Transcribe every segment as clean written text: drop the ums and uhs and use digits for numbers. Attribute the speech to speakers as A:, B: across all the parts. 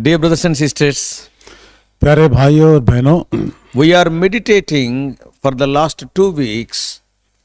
A: Dear brothers and sisters,
B: प्यारे भाइयों और बहनों,
A: we are meditating for the last 2 weeks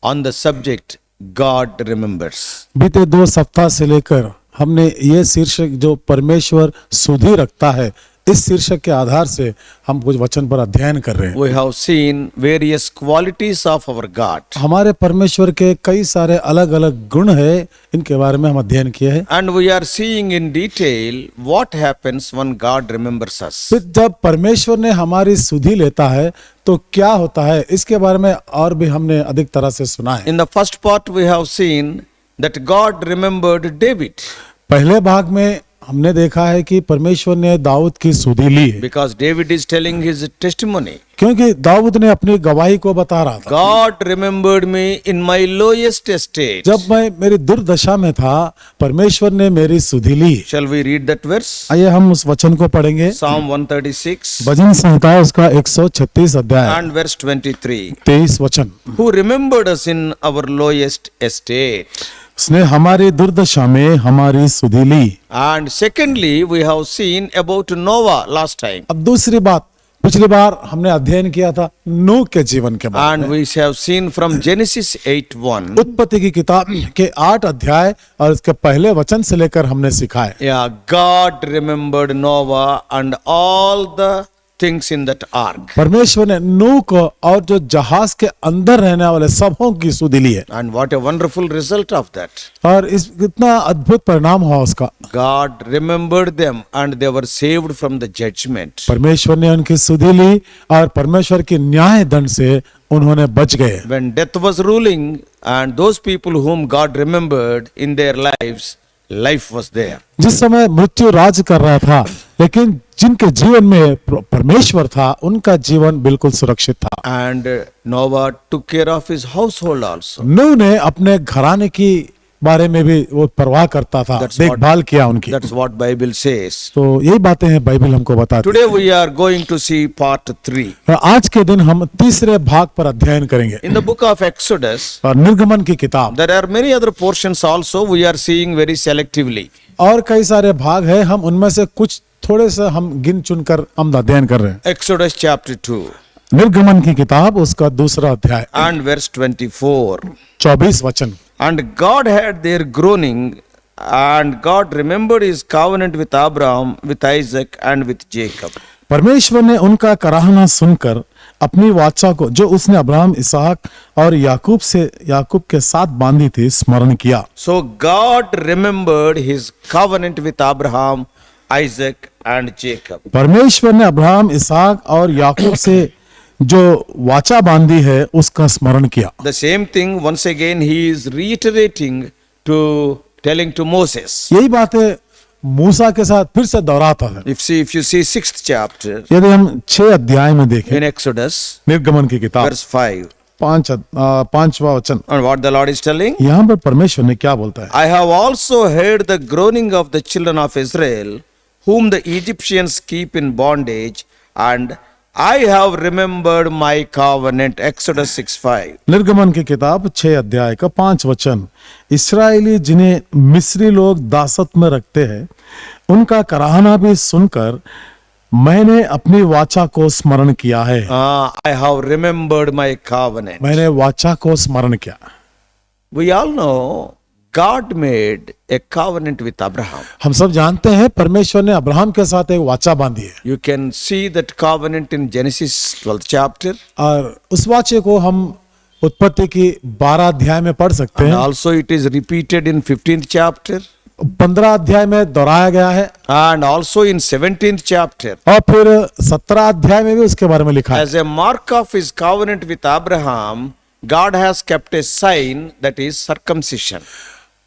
A: on the subject God remembers.
B: बीते 2 सप्ताह से लेकर हमने ये शीर्षक जो परमेश्वर सुधि रखता है, इस शीर्षक के आधार से हम कुछ वचन पर अध्ययन कर रहे हैं।
A: We have seen various qualities of our God,
B: हमारे परमेश्वर के कई सारे अलग अलग गुण हैं, इनके बारे में हम अध्ययन किए हैं।
A: and we are seeing in detail what happens when God remembers us.
B: फिर जब परमेश्वर ने हमारी सुधि लेता है तो क्या होता है, इसके बारे में और भी हमने अधिक तरह से सुना है।
A: In the first part we have seen that God remembered David
B: पहले भाग में हमने देखा है कि परमेश्वर ने दाऊद की सुधि ली है,
A: because David is telling his testimony.
B: क्योंकि दाऊद ने अपनी गवाही को बता रहा था।
A: God remembered me in my lowest estate.
B: जब मैं मेरी दुर्दशा में था, परमेश्वर ने मेरी सुधि ली।
A: Shall we read that verse?
B: आइए हम उस वचन को पढ़ेंगे।
A: Psalm 136
B: भजन संहिता उसका 136 अध्याय
A: and verse 23.
B: 23 वचन।
A: Who remembered us in our lowest estate.
B: उसने हमारी दुर्दशा में हमारी सुधि ली।
A: And secondly, we have seen about Noah last time.
B: अब दूसरी बात, पिछली बार हमने अध्ययन किया था नूह के जीवन के बारे
A: And
B: में।
A: we have seen from Genesis 8:1.
B: उत्पत्ति की किताब के 8 अध्याय और इसके पहले वचन से लेकर हमने सीखा है।
A: Yeah, God remembered Noah and all the things in that ark.
B: परमेश्वर ने नूह को और जो जहाज के अंदर रहने वाले सबों की सुधि ली है,
A: And what a wonderful result of that.
B: और इस कितना अद्भुत परिणाम हुआ उसका।
A: God remembered them and they were saved from the judgment.
B: परमेश्वर ने उनकी सुधि ली और परमेश्वर के न्याय दंड से उन्होंने बच गए।
A: When death was ruling and those people whom God remembered in their lives, life was there.
B: जिस समय मृत्यु राज कर रहा था, लेकिन जिनके जीवन में परमेश्वर था, उनका जीवन बिल्कुल सुरक्षित था।
A: And Noah took care of his household also.
B: नूह ने अपने घराने की बारे में भी वो परवाह करता था,
A: That's
B: देखभाल किया उनकी।
A: That's what Bible says.
B: तो यही बातें हैं बाइबल हमको बताती है।
A: Today we are going to see part 3.
B: और आज के दिन हम तीसरे भाग पर अध्ययन करेंगे।
A: In the book of Exodus,
B: और निर्गमन की किताब
A: there are many other portions also we are seeing very selectively.
B: और कई सारे भाग हैं, हम उनमें से कुछ थोड़े से हम गिन चुन कर हम अध्ययन कर रहे हैं।
A: Exodus chapter 2
B: निर्गमन की किताब उसका दूसरा अध्याय
A: and verse 24.
B: 24 वचन।
A: And God had their groaning, and God remembered his covenant with Abraham, with Isaac, and with Jacob.
B: परमेश्वर ने उनका कराहना सुनकर अपनी वाचा को जो उसने अब्राहम, इसहाक और याकूब के साथ बांधी थी, स्मरण किया।
A: So God remembered his covenant with Abraham, Isaac, and Jacob.
B: परमेश्वर ने अब्राहम, इसहाक और याकूब से जो वाचा बांधी है उसका स्मरण किया।
A: The same thing once again he is reiterating to telling to Moses.
B: यही बातें मूसा के साथ फिर से दोहराता है।
A: If you see 6th chapter
B: यदि हम 6 अध्याय में देखें
A: in Exodus,
B: निर्गमन की किताब
A: verse 5,
B: 5वां वचन,
A: and what the Lord is telling,
B: यहाँ पर परमेश्वर ने क्या बोलता है?
A: I have also heard the groaning of the children of Israel, whom the Egyptians keep in bondage, and I have remembered my covenant. Exodus 6:5.
B: निर्गमन की किताब 6 अध्याय का 5 वचन, इस्राएली जिन्हें मिस्री लोग दासत्व में रखते हैं, उनका कराहना भी सुनकर मैंने अपनी वाचा को स्मरण किया है।
A: I have remembered my covenant.
B: मैंने वाचा को स्मरण किया।
A: We all know God made a covenant with Abraham.
B: हम सब जानते हैं परमेश्वर ने अब्राहम के साथ एक वाचा बांधी है,
A: You can see that covenant in Genesis 12th chapter.
B: और उस वाचे को हम उत्पत्ति की 12 अध्याय में पढ़ सकते
A: And
B: हैं।
A: also it is repeated in 15th chapter.
B: 15 अध्याय में दोहराया गया है,
A: And also in 17th chapter.
B: और फिर 17 अध्याय में भी उसके बारे में लिखा है।
A: As a mark of his covenant with Abraham, God has kept a sign, that is circumcision.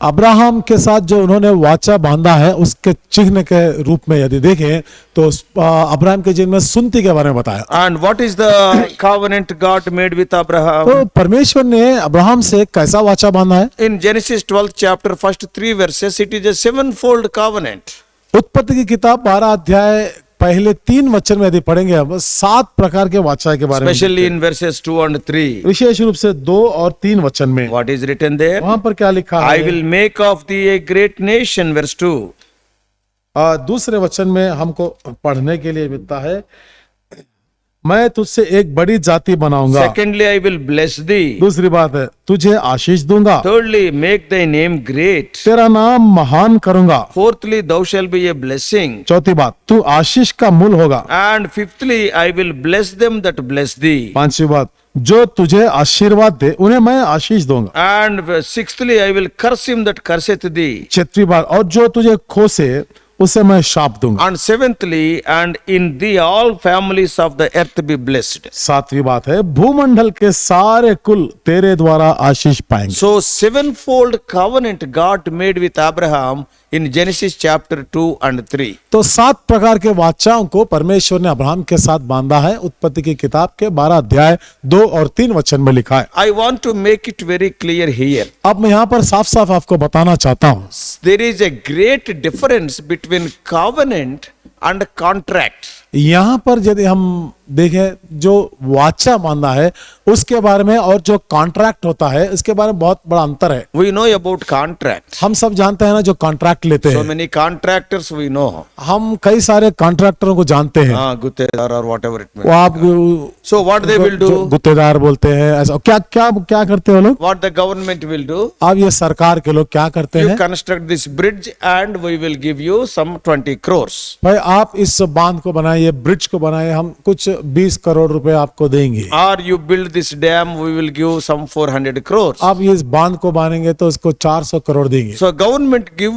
B: Abraham के साथ जो उन्होंने वाचा बांधा है, उसके चिन्ह के रूप में यदि देखें तो अब्राहम के जीवन में सुन्नति के बारे में बताया।
A: And what is the covenant God made with Abraham?
B: तो परमेश्वर ने अब्राहम से कैसा वाचा बांधा है?
A: In Genesis 12th chapter, first 3 verses, it is a 7-fold covenant.
B: उत्पत्ति की किताब 12 अध्याय पहले 3 वचन में यदि पढ़ेंगे अब 7 प्रकार के वाचा के बारे में,
A: Especially in verses 2 and 3.
B: विशेष रूप से 2 और 3 वचन में
A: What is written there?
B: वहां पर क्या लिखा
A: I
B: है?
A: will make of thee a great nation, verse 2.
B: दूसरे वचन में हमको पढ़ने के लिए मिलता है, मैं तुझसे एक बड़ी जाति बनाऊंगा।
A: Secondly, I will bless thee.
B: दूसरी बात है, तुझे आशीष दूंगा।
A: Thirdly, make thy name great.
B: तेरा नाम महान करूंगा।
A: Fourthly, thou shalt be a blessing.
B: चौथी बात, तू आशीष का मूल होगा।
A: And fifthly, I will bless them that bless thee.
B: पांचवी बात, जो तुझे आशीर्वाद दे उन्हें मैं आशीष दूंगा।
A: And sixthly, I will curse him that curseth thee.
B: छठवीं बात, और जो तुझे खोसे उसे मैं शाप दूंगा।
A: And seventhly, and in thee all families of the earth be blessed.
B: सातवीं बात है, भूमंडल के सारे कुल तेरे द्वारा आशीष पाएंगे।
A: So sevenfold covenant God made with Abraham in Genesis chapter 2 and 3.
B: तो 7 प्रकार के वाचाओं को परमेश्वर ने अब्राहम के साथ बांधा है। उत्पत्ति की किताब के 12 अध्याय 2 और 3 वचन में लिखा है।
A: I want to make it very clear here.
B: अब मैं यहाँ पर साफ साफ आपको बताना चाहता हूँ,
A: There is a great difference between covenant and contract.
B: यहाँ पर यदि हम देखें जो वाचा बांधा है उसके बारे में और जो कॉन्ट्रैक्ट होता है इसके बारे में बहुत बड़ा अंतर है।
A: We know about contract.
B: हम सब जानते हैं ना जो कॉन्ट्रैक्ट लेते
A: So
B: हैं,
A: many contractors we know.
B: हम कई सारे कॉन्ट्रैक्टरों को जानते हैं।
A: Gutedar or whatever it may
B: वो
A: be.
B: आप
A: So what they will
B: जो
A: do,
B: गुत्तेदार बोलते हैं, ऐसा क्या क्या क्या करते हैं वो लोग?
A: what the government will do,
B: अब ये सरकार के लोग क्या करते
A: you
B: हैं?
A: construct this bridge and we will give you some 20 crores.
B: भाई आप इस बांध को बनाइए, ब्रिज को बनाइए, हम कुछ 20 करोड़ रुपए आपको देंगे।
A: Or you build this dam, we will give some 400 crores.
B: आप ये इस बांध को बांधेंगे तो इसको 400 करोड़ देंगे।
A: So government give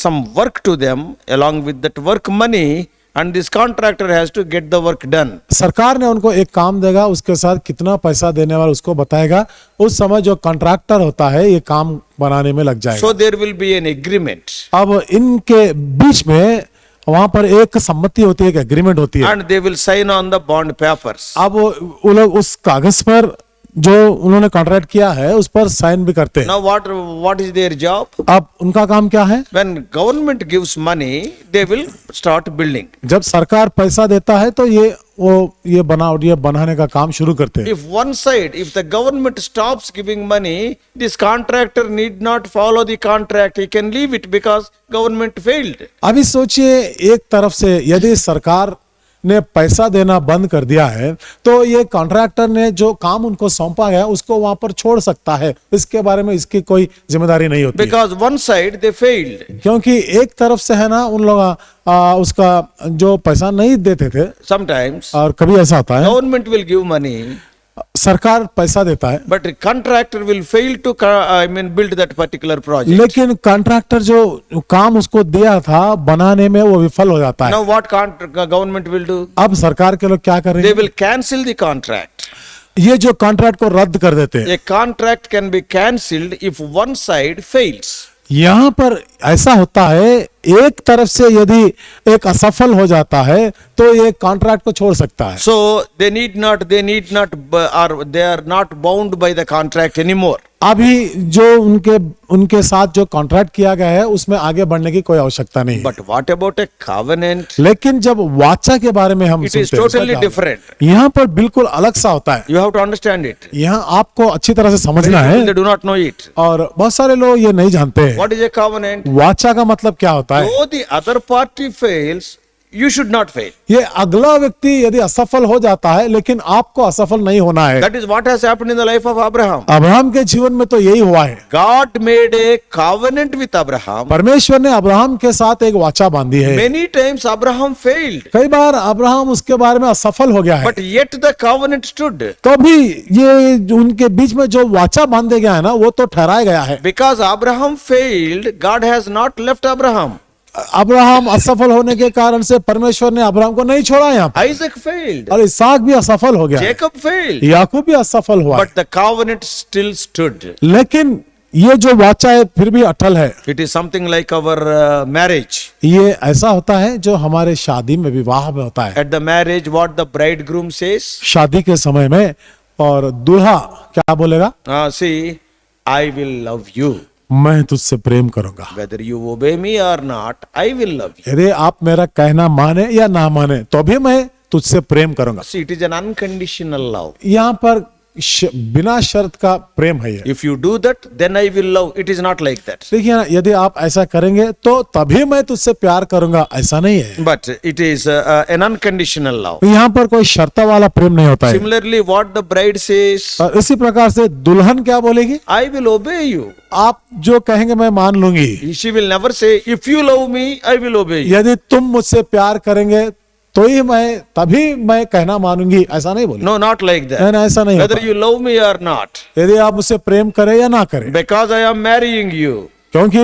A: some work to them along with that work money, and this contractor has to get the work done.
B: सरकार ने उनको एक काम देगा, उसके साथ कितना पैसा देने वाला उसको बताएगा, उस समय जो कॉन्ट्रैक्टर होता है ये काम बनाने में लग जाएगा।
A: So there will be an agreement,
B: अब इनके बीच में वहां पर एक सम्मति होती है, एक एग्रीमेंट होती है।
A: and they will sign on the bond papers.
B: अब वो लोग उस कागज पर जो उन्होंने कॉन्ट्रैक्ट किया है उस पर साइन भी करते हैं।
A: Now what is their job?
B: अब उनका काम क्या है?
A: When government gives money, they will start building.
B: जब सरकार पैसा देता है तो ये बनाने का काम शुरू करते हैं।
A: If one side, if the government stops giving money, this contractor need not follow the contract. He can leave it because government failed.
B: अभी सोचिए, एक तरफ से यदि सरकार ने पैसा देना बंद कर दिया है तो ये कॉन्ट्रैक्टर ने जो काम उनको सौंपा गया उसको वहां पर छोड़ सकता है, इसके बारे में इसकी कोई जिम्मेदारी नहीं होती है।
A: Because one side they failed.
B: क्योंकि एक तरफ से है ना, उन लोग उसका जो पैसा नहीं देते थे,
A: Sometimes
B: और कभी ऐसा होता है
A: government will give money,
B: सरकार पैसा देता है
A: but the contractor will fail to build that particular project.
B: लेकिन कॉन्ट्रैक्टर जो काम उसको दिया था बनाने में वो विफल हो जाता है।
A: Now what government will do?
B: अब सरकार के लोग क्या कर रहे
A: They
B: हैं?
A: will cancel the contract.
B: ये जो कॉन्ट्रैक्ट को रद्द कर देते हैं।
A: A contract can be cancelled if one side fails.
B: यहाँ पर ऐसा होता है, एक तरफ से यदि एक असफल हो जाता है तो ये कॉन्ट्रैक्ट को छोड़ सकता है।
A: So they need not, or they are not bound by the contract anymore.
B: अभी जो उनके साथ जो कॉन्ट्रैक्ट किया गया है उसमें आगे बढ़ने की कोई आवश्यकता नहीं है।
A: But what about a covenant?
B: लेकिन जब वाचा के बारे में हम
A: It is
B: सुनते हैं,
A: totally
B: उसका क्या
A: different.
B: होता है? यहाँ पर बिल्कुल अलग सा होता है।
A: You have to understand it.
B: यहाँ आपको अच्छी तरह से समझना
A: Many people,
B: है,
A: they do not know it.
B: और बहुत सारे लोग ये नहीं जानते हैं
A: What is a covenant?
B: वाचा का मतलब क्या होता है।
A: Though the other party fails, you should not fail.
B: ये अगला व्यक्ति यदि असफल हो जाता है लेकिन आपको असफल नहीं होना है।
A: That is what has happened in the life of Abraham.
B: Abraham के जीवन में तो यही हुआ है।
A: God made a covenant with Abraham.
B: परमेश्वर ने अब्राहम के साथ एक वाचा बांधी है।
A: Many times Abraham failed,
B: कई बार अब्राहम उसके बारे में असफल हो गया है,
A: but yet the covenant stood.
B: तो भी ये जो उनके बीच में जो वाचा बांधे गया है ना वो तो ठहराया गया है।
A: Because Abraham failed, God has not left Abraham.
B: Abraham असफल होने के कारण से परमेश्वर ने अब्राहम को नहीं छोड़ा यहाँ पर।
A: Isaac failed.
B: और इसहाक भी असफल हो गया,
A: Jacob failed.
B: याकूब भी असफल हुआ,
A: But the covenant still stood.
B: लेकिन ये जो वाचा है फिर भी अटल है।
A: It is something like our marriage.
B: ये ऐसा होता है जो हमारे शादी में, विवाह में होता है।
A: At the marriage, what the bridegroom says?
B: शादी के समय में और दूल्हा क्या बोलेगा?
A: See, I will love you.
B: मैं तुझसे प्रेम करूंगा,
A: Whether you obey me or not, I will love you.
B: यदि आप मेरा कहना माने या ना माने तो भी मैं तुझसे प्रेम करूंगा।
A: See, it is an unconditional love.
B: यहाँ पर बिना शर्त का प्रेम है ये।
A: If you do that, then I will love. It is not like that.
B: देखिए ना, यदि आप ऐसा करेंगे तो तभी मैं तुझसे प्यार करूंगा, ऐसा नहीं है।
A: But it is an unconditional love.
B: यहाँ पर कोई शर्त वाला प्रेम नहीं होता है।
A: Similarly, what the bride says,
B: और इसी प्रकार से दुल्हन क्या बोलेगी?
A: I will obey you.
B: आप जो कहेंगे मैं मान लूंगी।
A: She will never say, if you love me, I will obey you.
B: यदि तुम मुझसे प्यार करेंगे तो ही तभी मैं कहना मानूंगी, ऐसा नहीं बोले।
A: No, not like that.
B: नहीं, ऐसा नहीं
A: Whether
B: होता।
A: you love me or not,
B: यदि आप मुझसे प्रेम करें या ना करें,
A: because I am marrying you,
B: क्योंकि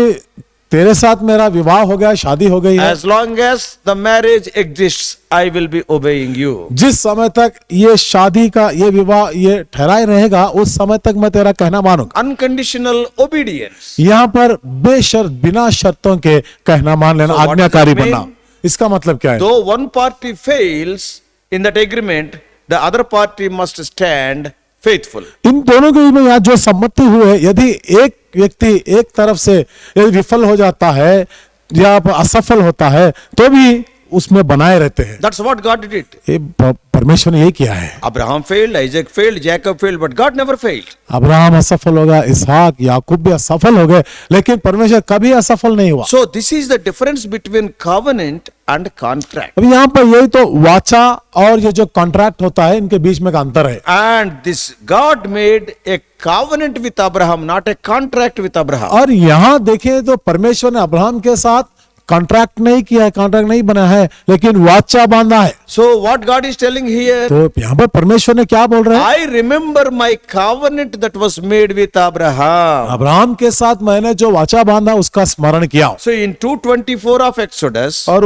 B: तेरे साथ मेरा विवाह हो गया, शादी हो गई है।
A: as long as the marriage exists, I will be obeying you.
B: जिस समय तक ये शादी का ये विवाह ये ठहराए रहेगा, उस समय तक मैं तेरा कहना मानूंगा।
A: Unconditional obedience.
B: यहाँ पर बेशर्त बिना शर्तों के कहना मान लेना,
A: So what
B: आज्ञाकारी
A: does it
B: बनना,
A: mean?
B: इसका मतलब क्या है?
A: Though one party fails in that agreement, the other party must stand faithful.
B: इन दोनों के बीच में यहाँ जो सम्मति हुई है, यदि एक व्यक्ति एक तरफ से यदि विफल हो जाता है या असफल होता है तो भी उसमें बनाए रहते हैं।
A: That's what God did.
B: ये परमेश्वर ने यही किया है।
A: Abraham failed, Isaac failed, Jacob failed, but God never failed.
B: Abraham असफल हो गया, इसहाक याकूब भी असफल हो गए, लेकिन परमेश्वर कभी असफल नहीं हुआ।
A: So this is the difference between covenant and contract.
B: अभी यहाँ पर यही तो वाचा और ये जो कॉन्ट्रैक्ट होता है, इनके बीच में का अंतर है।
A: And this God made a covenant with Abraham, not a contract with Abraham.
B: और यहाँ देखें तो परमेश्वर ने अब्राहम के साथ कॉन्ट्रैक्ट नहीं किया है, कॉन्ट्रैक्ट नहीं बना है, लेकिन वाचा बांधा है।
A: So what God is telling here,
B: तो यहाँ पर परमेश्वर ने क्या बोल रहे हैं?
A: I remember my covenant that was made with Abraham.
B: Abraham के साथ मैंने जो वाचा बांधा उसका स्मरण किया।
A: So in 2:24 of Exodus
B: और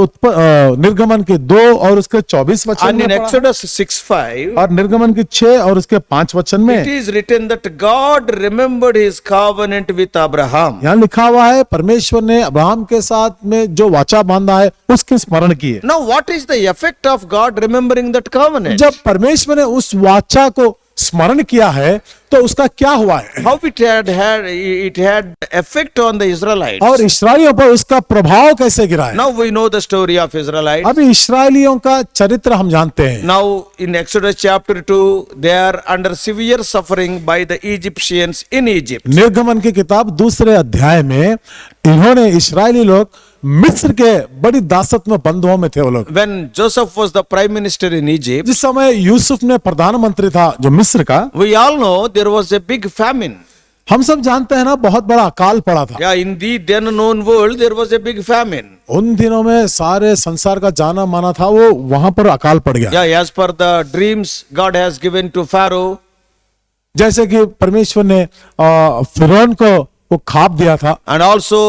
B: निर्गमन के 2 और उसके 24 वचन
A: and
B: में
A: in
B: पढ़ा है।
A: Exodus 6:5,
B: और निर्गमन के 6 और उसके 5 वचन में
A: it is written that God remembered his covenant with Abraham.
B: यहाँ लिखा हुआ है परमेश्वर ने अब्राहम के साथ में जो वाचा बांधा है उसके स्मरण किए।
A: Now what is the effect of God remembering that covenant?
B: जब परमेश्वर ने उस वाचा को स्मरण किया है तो उसका क्या हुआ है?
A: How it had effect on the Israelites.
B: और इस्राएलियों पर उसका प्रभाव कैसे गिरा है?
A: Now we know the story of Israelites.
B: अभी इस्राएलियों का चरित्र हम जानते हैं।
A: Now in Exodus chapter 2, they are under severe suffering by the Egyptians in Egypt.
B: निर्गमन की किताब 2 अध्याय में इन्होंने इस्राएली लोग मिस्र के बड़ी दासत्व में बंधुओं में थे वो लोग।
A: When Joseph was the prime minister in Egypt,
B: जिस समय यूसुफ ने प्रधानमंत्री था जो मिस्र का,
A: we all know there was a big famine.
B: हम सब जानते हैं ना, बहुत बड़ा अकाल पड़ा था।
A: Yeah, in the then known world, there was a big famine.
B: उन दिनों में सारे संसार का जाना माना था, वो वहां पर अकाल पड़ गया।
A: Yeah, as per the dreams God has given to Pharaoh,
B: जैसे कि परमेश्वर ने फिरौन को वो खाप दिया था,
A: and also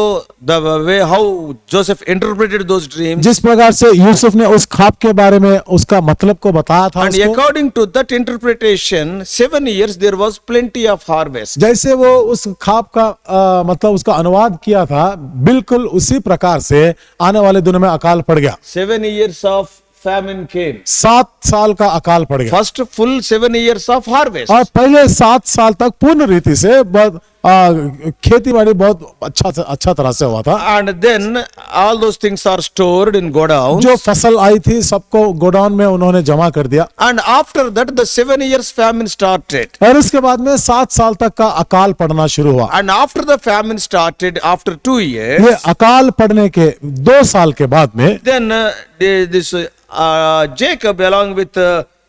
A: the way how Joseph interpreted those dreams,
B: जिस प्रकार से यूसुफ ने उस खाप के बारे में उसका मतलब को बताया था
A: and
B: उसको,
A: according to that interpretation, 7 years there was plenty of harvest.
B: जैसे वो उस खाप का मतलब उसका अनुवाद किया था, बिल्कुल उसी प्रकार से आने वाले दिनों में अकाल पड़ गया।
A: 7 years of famine came.
B: 7 साल का अकाल पड़ गया
A: First full 7 years of harvest.
B: और पहले 7 साल तक पूर्ण रीति से बहुत खेती बाड़ी बहुत अच्छा तरह से हुआ था।
A: And then all those things are stored in godowns.
B: जो फसल आई थी सबको गोडाउन में उन्होंने जमा कर दिया।
A: And after that the 7 years famine started.
B: और इसके बाद में 7 साल तक का अकाल पड़ना शुरू हुआ।
A: And after the famine started, after 2 years,
B: ये अकाल पड़ने के 2 साल के बाद में
A: then this Jacob along with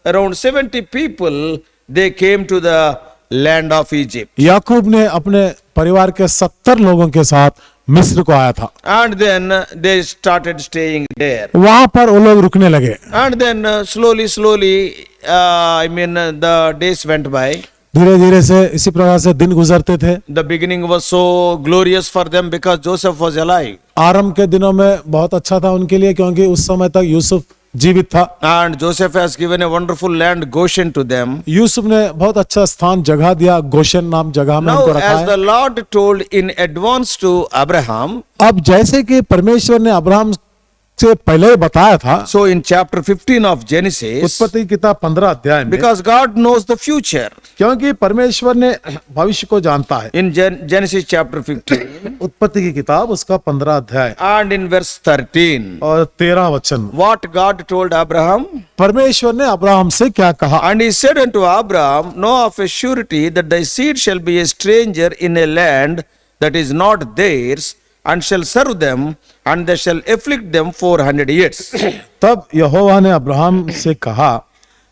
A: around 70 people, they came to the land of Egypt.
B: याकूब ने अपने परिवार के 70 लोगों के साथ मिस्र को आया था।
A: And then they started staying there.
B: वहां पर वो लोग रुकने लगे।
A: And then slowly, the days went by.
B: धीरे धीरे से इसी प्रकार से दिन गुजरते थे।
A: The beginning was so glorious for them because Joseph was alive.
B: आरंभ के दिनों में बहुत अच्छा था उनके लिए, क्योंकि उस समय तक यूसुफ जीवित था।
A: And Joseph has given a wonderful land, Goshen, to them.
B: Yusuf ने बहुत अच्छा स्थान जगह दिया, गोशन नाम जगह में
A: Now,
B: उनको रखा
A: as the
B: है।
A: Lord told in advance to Abraham,
B: अब जैसे कि परमेश्वर ने अब्राहम से पहले ही बताया था।
A: So in chapter 15 of Genesis,
B: उत्पत्ति किताब 15 अध्याय में,
A: because God knows the future.
B: क्योंकि परमेश्वर ने भविष्य को जानता है।
A: In Genesis chapter 15
B: उत्पत्ति की किताब उसका 15 अध्याय
A: and in verse 13,
B: और 13 वचन,
A: what God told Abraham?
B: परमेश्वर ने अब्राहम से क्या कहा?
A: And he said unto Abraham, know of a surety that thy seed shall be a stranger in a land that is not theirs, and shall serve them, and they shall afflict them 400 years.
B: तब यहोवा ने Abraham से कहा,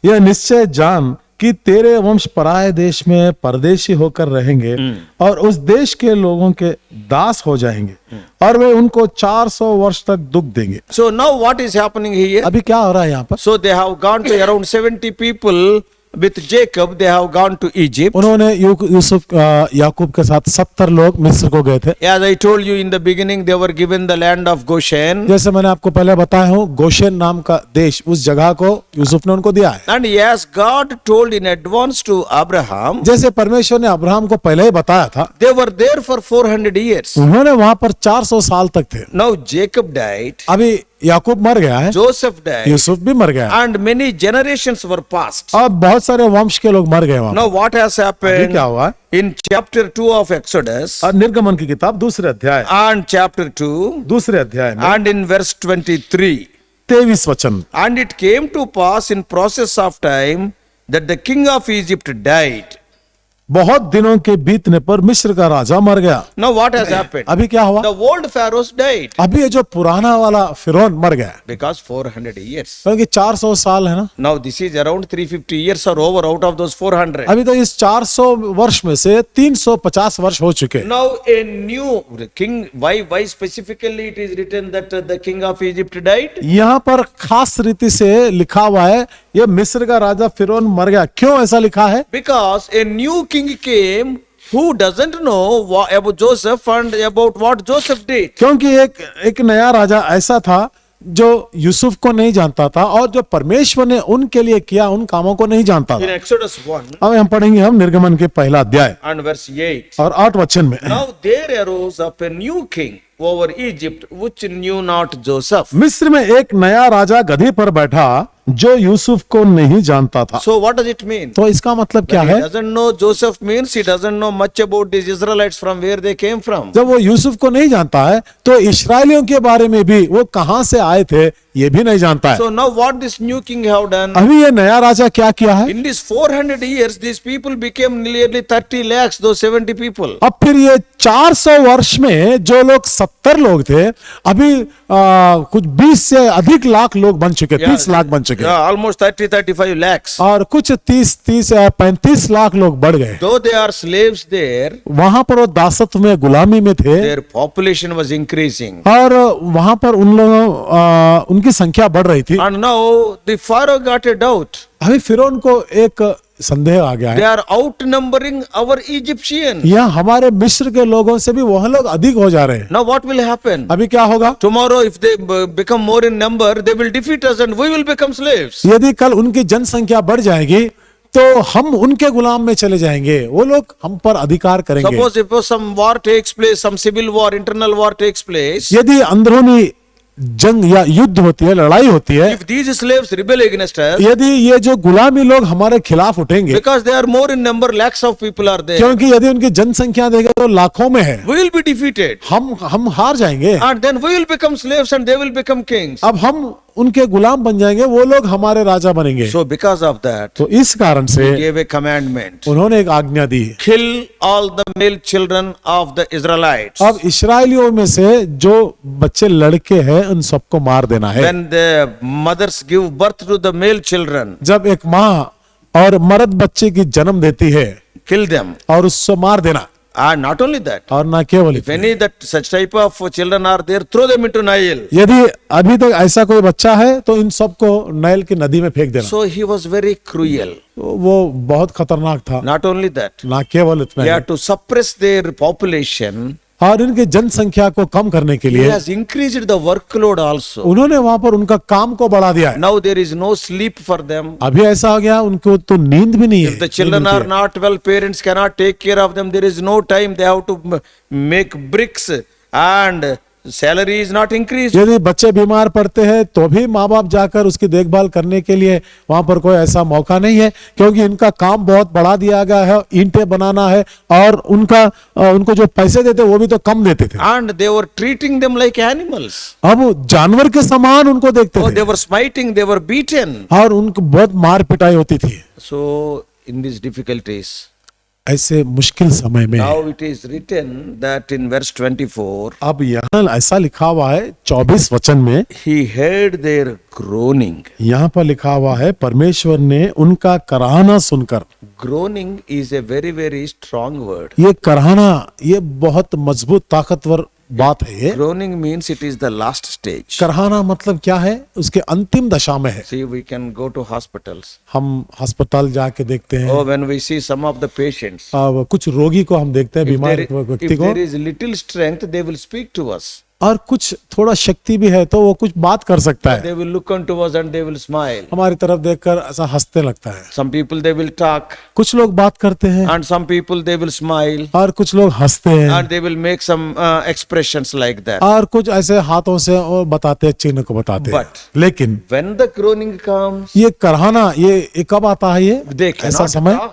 B: यह निश्चय जान कि तेरे वंश पराये देश में परदेशी होकर रहेंगे और उस देश के लोगों के दास हो जाएंगे और वे उनको 400 वर्ष तक दुख देंगे।
A: So now what is happening here?
B: अभी क्या हो रहा है यहाँ पर?
A: So they have gone to around 70 people with Jacob, they have gone to Egypt.
B: उन्होंने यूसुफ याकूब के साथ 70 लोग मिस्र को गए थे।
A: As I told you in the beginning, they were given the land of Goshen.
B: जैसे मैंने आपको पहले बताया हूँ, गोशेन नाम का देश, उस जगह को यूसुफ ने उनको दिया है।
A: And yes, God told in advance to Abraham,
B: जैसे परमेश्वर ने अब्राहम को पहले ही बताया था,
A: they were there for 400 years.
B: उन्होंने वहां पर 400 साल तक थे।
A: Now Jacob died,
B: अभी याकूब मर गया है,
A: Joseph died,
B: यूसुफ भी मर गया है,
A: and many generations were passed.
B: अब बहुत सारे वंश के लोग मर गए वहां।
A: Now what has
B: अभी
A: happened?
B: क्या हुआ?
A: In chapter 2 of Exodus
B: और निर्गमन की किताब दूसरे अध्याय,
A: and chapter 2
B: दूसरे अध्याय में
A: and in verse 23,
B: 23 वचन,
A: and it came to pass in process of time that the king of Egypt died.
B: बहुत दिनों के बीतने पर मिस्र का राजा मर गया।
A: Now what has happened?
B: अभी क्या हुआ?
A: The old pharaohs died
B: अभी ये जो पुराना वाला फिरौन मर गया
A: because 400 years.
B: क्योंकि 400 साल है ना।
A: Now this is around 350 years are over out of those 400.
B: अभी तो इस 400 वर्ष में से 350 वर्ष हो चुके।
A: Now a new king, why specifically it is written that the king of Egypt died?
B: यहाँ पर खास रीति से लिखा हुआ है, ये मिस्र का राजा फिरौन मर गया। क्यों ऐसा लिखा है?
A: Because a new king came who doesn't know about Joseph and about what Joseph did.
B: क्योंकि एक नया राजा ऐसा था जो यूसुफ को नहीं जानता था और जो परमेश्वर ने उनके लिए किया उन कामों को नहीं जानता
A: In
B: था।
A: Exodus 1
B: अब हम पढ़ेंगे हम निर्गमन के पहला अध्याय
A: and verse 8.
B: और 8 वचन में,
A: Now there arose up a new king over Egypt which knew not Joseph.
B: मिस्र में एक नया राजा गधी पर बैठा जो यूसुफ को नहीं जानता था।
A: So what does it mean?
B: तो इसका मतलब क्या
A: He
B: है?
A: doesn't know Joseph means he doesn't know much about these Israelites from where they came from.
B: जब वो यूसुफ को नहीं जानता है तो इस्राएलियों के बारे में भी वो कहां से आए थे ये भी नहीं जानता है।
A: So now what this new king have done?
B: अभी ये नया राजा क्या किया है?
A: In these 400 years, these people became nearly 30 lakhs, those 70 people.
B: अब फिर ये 400 वर्ष में जो लोग 70 लोग थे, अभी कुछ 20 से अधिक लाख लोग बन चुके, 30 लाख बन चुके,
A: Yeah, almost 30-35 lakhs.
B: और कुछ 35 लाख लोग बढ़ गए।
A: Though they are slaves there,
B: वहां पर वो दासत्व में, गुलामी में थे
A: their population was increasing.
B: और वहां पर उन लोगों उनकी संख्या बढ़ रही थी।
A: And now the Pharaoh got a doubt.
B: अभी फिरौन को एक संदेह आ गया
A: They
B: है,
A: are outnumbering our Egyptians.
B: यहाँ हमारे मिस्र के लोगों से भी वह लोग अधिक हो जा रहे हैं।
A: Now what will happen?
B: अभी क्या होगा?
A: Tomorrow if they become more in number, they will defeat us and we will become slaves.
B: यदि कल उनकी जनसंख्या बढ़ जाएगी तो हम उनके गुलाम में चले जाएंगे, वो लोग हम पर अधिकार करेंगे।
A: Suppose if some war takes place, some civil war, internal war takes place,
B: यदि अंदरूनी जंग या युद्ध होती है, लड़ाई होती है,
A: if these slaves rebel against us,
B: यदि ये जो गुलामी लोग हमारे खिलाफ उठेंगे,
A: because they are more in number, lakhs of people are there,
B: क्योंकि यदि उनकी जनसंख्या देखें तो लाखों में है,
A: we will be defeated.
B: हम हार जाएंगे
A: And then we will become slaves and they will become kings.
B: अब हम उनके गुलाम बन जाएंगे, वो लोग हमारे राजा बनेंगे।
A: So because of that,
B: तो इस कारण से
A: he gave a commandment.
B: उन्होंने एक आज्ञा दी,
A: Kill all the male children of the Israelites.
B: अब इस्राएलियों में से जो बच्चे लड़के हैं उन सबको मार देना है।
A: When the mothers give birth to the male children,
B: जब एक माँ और मर्द बच्चे की जन्म देती है
A: kill them.
B: और उससे मार देना,
A: And not only that,
B: और ना केवल
A: if any that such type of children are there, throw them into Nile.
B: यदि अभी तक ऐसा कोई बच्चा है तो इन सबको नाइल की नदी में फेंक देना।
A: So he was very cruel.
B: वो बहुत खतरनाक था।
A: Not only that,
B: ना केवल इतना
A: he
B: he,
A: had to suppress their population.
B: और इनकी जनसंख्या को कम करने के
A: He
B: लिए
A: has increased the workload also.
B: उन्होंने वहां पर उनका काम को बढ़ा दिया है।
A: Now there is no sleep for them.
B: अभी ऐसा हो गया उनको तो नींद भी नहीं है।
A: If the children are not well, parents cannot take care of them. There is no time. They have to make bricks and salary is not increased.
B: यदि बच्चे बीमार पड़ते हैं तो भी माँ बाप जाकर उसकी देखभाल करने के लिए वहां पर कोई ऐसा मौका नहीं है, क्योंकि इनका काम बहुत बढ़ा दिया गया है, ईंटें बनाना है, और उनको जो पैसे देते वो भी तो कम देते थे।
A: And they were treating them like animals.
B: अब जानवर के समान उनको देखते
A: Oh,
B: थे,
A: they were smiting, they were beaten.
B: और उनको बहुत मार पिटाई होती थी।
A: So, in these difficulties,
B: ऐसे मुश्किल समय में
A: now it is written that in verse 24,
B: अब यहाँ ऐसा लिखा हुआ है 24 वचन में,
A: he heard their groaning.
B: यहाँ पर लिखा हुआ है परमेश्वर ने उनका कराहना सुनकर।
A: Groaning is a very, very strong word.
B: ये कराहना ये बहुत मजबूत ताकतवर बात है। ये
A: Groaning means it is the last stage.
B: कराहना मतलब क्या है? उसके अंतिम दशा में है।
A: See, we can go to hospitals.
B: हम अस्पताल जाके देखते हैं,
A: Oh, when we see some of the patients,
B: कुछ रोगी को हम देखते हैं,
A: if
B: बीमार
A: there,
B: व्यक्ति
A: if
B: को,
A: there is little strength, they will speak to us.
B: और कुछ थोड़ा शक्ति भी है तो वो कुछ बात कर सकता है,
A: They will look unto us and they will smile.
B: हमारी तरफ देखकर ऐसा हंसते लगता है।
A: Some people they will talk,
B: कुछ लोग बात करते हैं
A: and some people they will smile,
B: और कुछ लोग हंसते हैं,
A: and they will make some expressions like that.
B: और कुछ ऐसे हाथों से और बताते हैं, चिन्ह को बताते हैं।
A: But
B: लेकिन
A: when the groaning comes,
B: ये कराहना ये कब आता है? ये
A: they
B: ऐसा
A: cannot
B: समय
A: talk.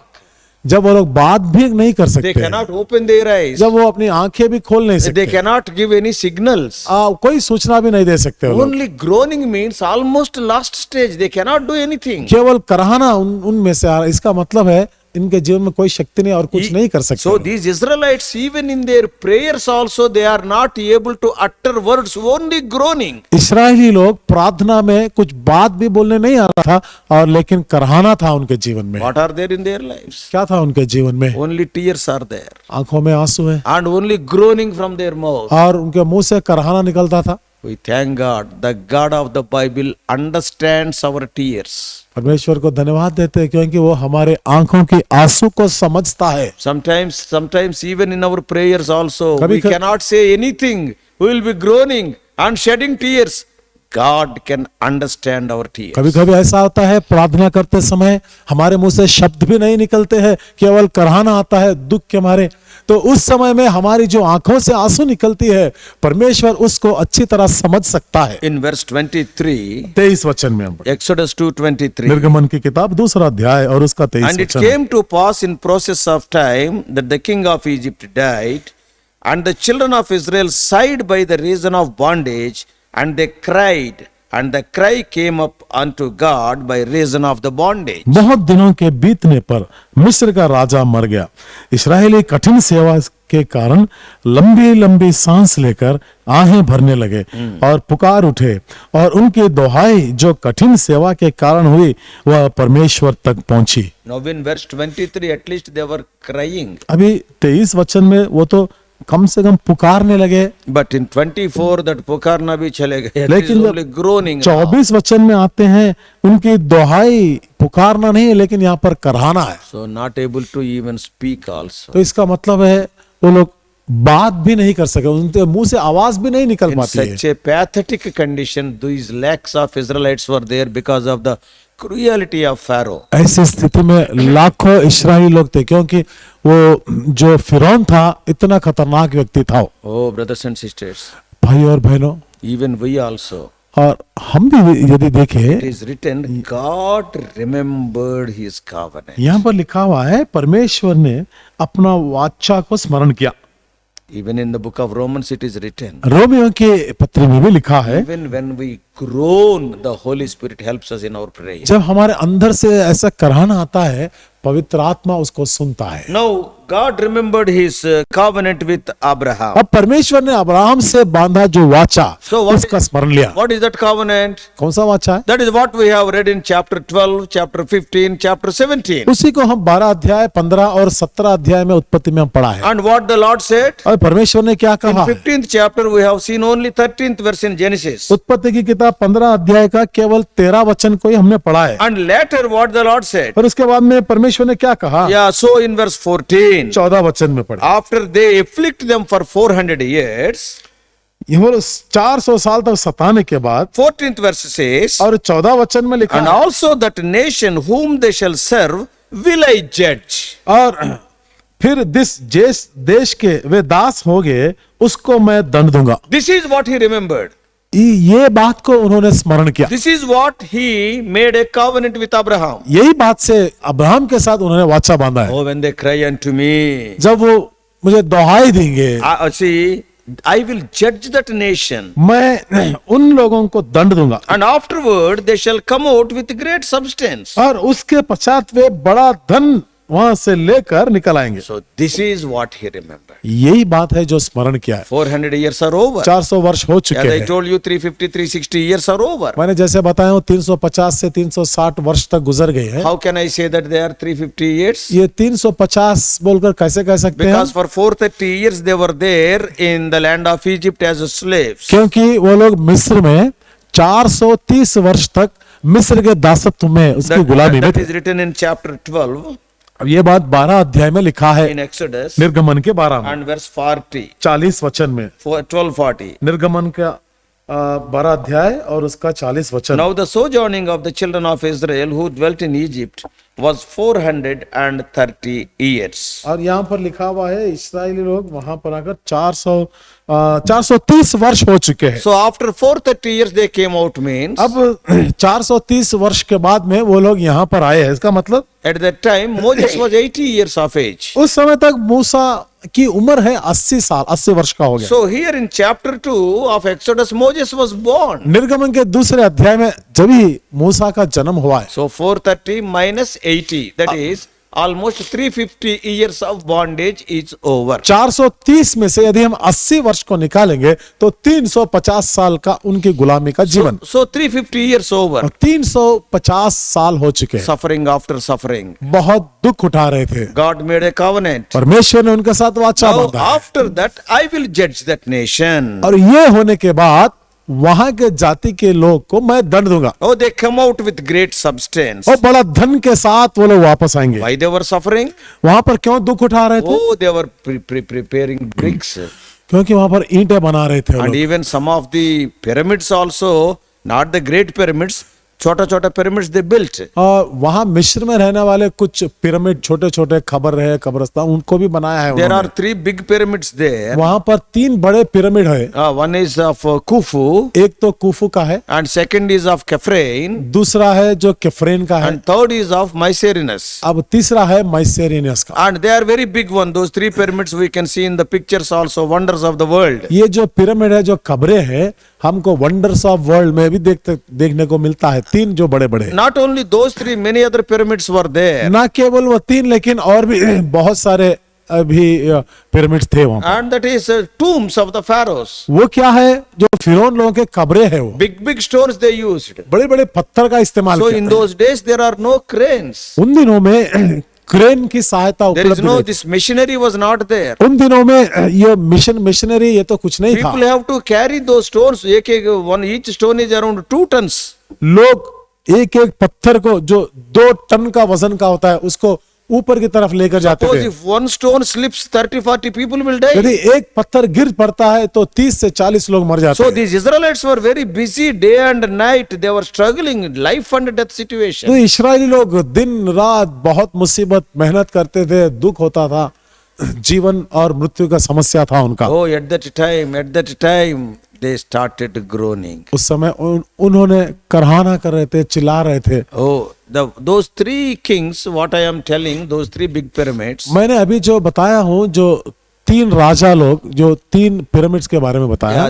B: जब वो लोग बात भी नहीं कर
A: They
B: सकते हैं,
A: cannot open their eyes.
B: जब वो अपनी आंखें भी खोल नहीं
A: They
B: सकते,
A: cannot give any signals.
B: कोई सूचना भी नहीं दे सकते वो लोग।
A: Only groaning means almost last stage. They cannot do anything.
B: केवल कराहना उनमें से आ रहा है। इसका मतलब है इनके जीवन में कोई शक्ति नहीं और कुछ नहीं कर सकते।
A: So these Israelites, even in their prayers also, they are not able to utter words, only groaning.
B: इस्राएली लोग प्रार्थना में कुछ बात भी बोलने नहीं आ रहा था, और लेकिन कराहना था उनके जीवन में।
A: What are there in their lives?
B: क्या था उनके जीवन में?
A: Only tears are there.
B: आंखों में आंसू है
A: And only groaning from their mouth.
B: और उनके मुंह से कराहना निकलता था।
A: We thank God. The God of the Bible understands our tears.
B: परमेश्वर को धन्यवाद देते हैं क्योंकि वो हमारे आंखों की आंसू को समझता है।
A: Sometimes even in our prayers also,
B: कभी
A: we cannot say anything. We will be groaning and shedding tears. God can understand our tears.
B: कभी कभी ऐसा होता है प्रार्थना करते समय हमारे मुंह से शब्द भी नहीं निकलते हैं, केवल कराहना आता है दुख के मारे। तो उस समय में हमारी जो आंखों से आंसू निकलती है, परमेश्वर उसको अच्छी तरह समझ सकता है।
A: In verse 23,
B: 23 वचन में हम
A: Exodus 2:23.
B: निर्गमन की किताब 2 अध्याय और उसका 23
A: And it
B: वचन।
A: came to pass in process of time that the king of Egypt died, and the children of Israel sighed by the reason of bondage, and they cried, and the cry came up unto God by reason of the bondage.
B: बहुत दिनों के बीतने पर मिस्र का राजा मर गया। इस्राएली कठिन सेवा के कारण लंबी लंबी सांस लेकर आहें भरने लगे और पुकार उठे, और उनकी दोहाई जो कठिन सेवा के कारण हुई वह परमेश्वर तक पहुंची।
A: Now in verse 23, at least they were crying.
B: अभी 23 वचन में वो तो कम से कम पुकारने लगे,
A: But in 24, that पुकारना भी चले गए. It is
B: लेकिन
A: only groaning.
B: 24 वचन में आते हैं उनकी दोहाई पुकारना नहीं है, लेकिन यहाँ पर कराहना है।
A: So not able to even speak also.
B: तो इसका मतलब है वो लोग बात भी नहीं कर सके, उनके मुंह से आवाज भी नहीं निकल
A: In
B: पाती है।
A: such a pathetic condition, these lakhs of Israelites were there because of the cruelty of Pharaoh.
B: ऐसी स्थिति में लाखों इस्राएली लोग थे, क्योंकि वो जो फिरौन था इतना खतरनाक व्यक्ति था।
A: Oh, brothers and sisters,
B: भाई और बहनों,
A: even we also.
B: और हम भी यदि देखें,
A: It is written, God remembered his covenant.
B: यहाँ पर लिखा हुआ है परमेश्वर ने अपना वाचा को स्मरण किया।
A: Even in the book of Romans, it is written.
B: Romeo के पत्र में भी लिखा है,
A: Even when we groan, the Holy Spirit helps us in our prayer.
B: जब हमारे अंदर से ऐसा कराहना आता है, पवित्र आत्मा उसको सुनता है।
A: Now, God remembered his covenant with Abraham.
B: अब परमेश्वर ने अब्राहम से बांधा जो वाचा,
A: So what
B: उसका स्मरण लिया।
A: What is that covenant?
B: कौन सा वाचा है?
A: That is what we have read in chapter 12, chapter 15, chapter 17.
B: उसी को हम 12 अध्याय 15 और 17 अध्याय में उत्पत्ति में हम पढ़ा है।
A: And what the Lord said?
B: और परमेश्वर ने क्या
A: In
B: कहा?
A: 15th chapter, we have seen only 13th verse in Genesis.
B: उत्पत्ति की किताब 15 अध्याय का केवल 13 वचन को ही हमने पढ़ा है।
A: And later, what the Lord said?
B: और उसके बाद में परमेश्वर ने क्या कहा?
A: Yeah, so in verse 14,
B: 14 वचन में पढ़ा।
A: after they afflict them for 400 years,
B: ये वो 400 साल तक सताने के बाद
A: 14th verse says,
B: और 14 वचन में लिखा
A: and also that nation whom they shall serve will I judge.
B: और फिर देश के वे दास हो गए, उसको मैं दंड दूंगा।
A: This is what he remembered.
B: ये बात को उन्होंने स्मरण किया।
A: This is what he made a covenant with Abraham.
B: यही बात से अब्राहम के साथ उन्होंने वाचा बांधा है।
A: Oh, when they cry unto me,
B: जब वो मुझे दोहाई देंगे,
A: see, I will judge that nation.
B: मैं उन लोगों को दंड दूंगा,
A: And afterward they shall come out with great substance.
B: और उसके पश्चात वे बड़ा धन वहां से लेकर निकल आएंगे।
A: So this is what he remembered.
B: यही बात है जो स्मरण किया है।
A: 400 years are over.
B: 400 वर्ष हो चुके
A: As I
B: हैं।
A: told you, 350, 360 years are over.
B: मैंने जैसे बताया हूँ 350 से 360 वर्ष तक गुजर गए हैं।
A: How can I say that they are 350 years?
B: ये 350 बोलकर कैसे कह सकते हैं?
A: Because for 430 years they were there in the land of Egypt as slaves.
B: क्योंकि वो लोग मिस्र में 430 वर्ष तक मिस्र के दासत्व में, उसकी गुलामी में
A: That
B: थे।
A: is written in chapter 12
B: अब ये बात 12 अध्याय में लिखा है,
A: in Exodus
B: निर्गमन के 12 में,
A: and verse 40,
B: 40 वचन में।
A: 12:40.
B: निर्गमन का 12 अध्याय और उसका 40 वचन।
A: Now the sojourning of the children of Israel who dwelt in Egypt was 430 years.
B: और यहाँ पर लिखा हुआ है इस्राएली लोग वहां पर आकर 430 वर्ष हो चुके हैं।
A: So after 430 years they came out means
B: अब 430 वर्ष के बाद में वो लोग यहाँ पर आए हैं, इसका मतलब
A: at that time Moses was 80 years of age.
B: उस समय तक मूसा की उम्र है 80 साल, 80 वर्ष का हो गया।
A: So here in chapter 2 of Exodus Moses was born.
B: निर्गमन के दूसरे अध्याय में जब ही मूसा का जन्म हुआ है,
A: So 430 minus 80, that is almost 350 years of bondage is over.
B: 430 में से यदि हम 80 वर्ष को निकालेंगे तो 350 साल का उनकी गुलामी का जीवन,
A: So 350 years over.
B: 350 साल हो चुके हैं।
A: Suffering after suffering.
B: बहुत दुख उठा रहे थे,
A: God made a covenant.
B: परमेश्वर ने उनके साथ वाचा
A: Now
B: बांधा है।
A: after that I will judge that nation.
B: और ये होने के बाद वहां के जाति के लोग को मैं दंड दूंगा,
A: Oh, they come out with great substance.
B: और बड़ा धन के साथ वो लोग वापस आएंगे।
A: Why they were suffering?
B: वहां पर क्यों दुख उठा रहे थे?
A: Oh, they were preparing bricks.
B: क्योंकि वहां पर ईंटें बना रहे थे वो
A: And
B: लोग।
A: even some of the pyramids also, not the great pyramids, छोटा pyramids they built.
B: और वहां मिस्र में रहने वाले कुछ पिरामिड छोटे छोटे खबर रहे कब्रिस्तान, उनको भी बनाया है
A: There
B: उन्होंने।
A: are 3 big pyramids there.
B: वहां पर 3 बड़े पिरामिड है।
A: One is of Khufu,
B: एक तो कुफू का है,
A: and second is of Khafrain,
B: दूसरा है जो केफ्रेन का है,
A: and third is of Mycerinus.
B: अब तीसरा है माइसेरिनियस का।
A: And they are very big one. Those 3 pyramids we can see in the pictures also, wonders of the world.
B: ये जो पिरामिड है, जो कब्रें हैं, हमको वंडर्स ऑफ वर्ल्ड में भी देखने को मिलता है। 3 जो बड़े बड़े,
A: Not only those 3, many other pyramids were there.
B: ना केवल वो 3 लेकिन और भी बहुत सारे अभी पिरामिड थे वहां।
A: And that is tombs of the pharaohs.
B: वो क्या है? जो फिरौन लोगों के कब्रें हैं, वो
A: Big stones they used.
B: बड़े बड़े पत्थर का इस्तेमाल
A: So
B: किया।
A: in those days there are no cranes.
B: उन दिनों में क्रेन की सहायता
A: There is
B: उपलब्ध
A: no,
B: नहीं थी।
A: this machinery was not there.
B: उन दिनों में ये मशीनरी ये तो कुछ नहीं था।
A: People have to carry those stones. Each stone is around 2 tons.
B: लोग एक एक पत्थर को जो 2 टन का वजन का होता है उसको ऊपर की तरफ लेकर जाते
A: Suppose
B: थे।
A: if one stone slips, 30-40 people will die.
B: यदि एक पत्थर गिर पड़ता है तो 30 से 40 लोग मर जाते
A: So
B: हैं।
A: these Israelites were very busy day and night. They were struggling in life and death situation.
B: तो इस्राएली लोग दिन रात बहुत मुसीबत मेहनत करते थे, दुख होता था, जीवन और मृत्यु का समस्या था उनका।
A: Oh, at that time, they started groaning.
B: उस समय उन्होंने कराहना कर रहे थे, चिल्ला रहे थे।
A: Oh, those 3 kings, what I am telling, those 3 big pyramids,
B: मैंने अभी जो बताया हूँ, जो 3 राजा लोग, जो 3 पिरामिड्स के बारे में बताया,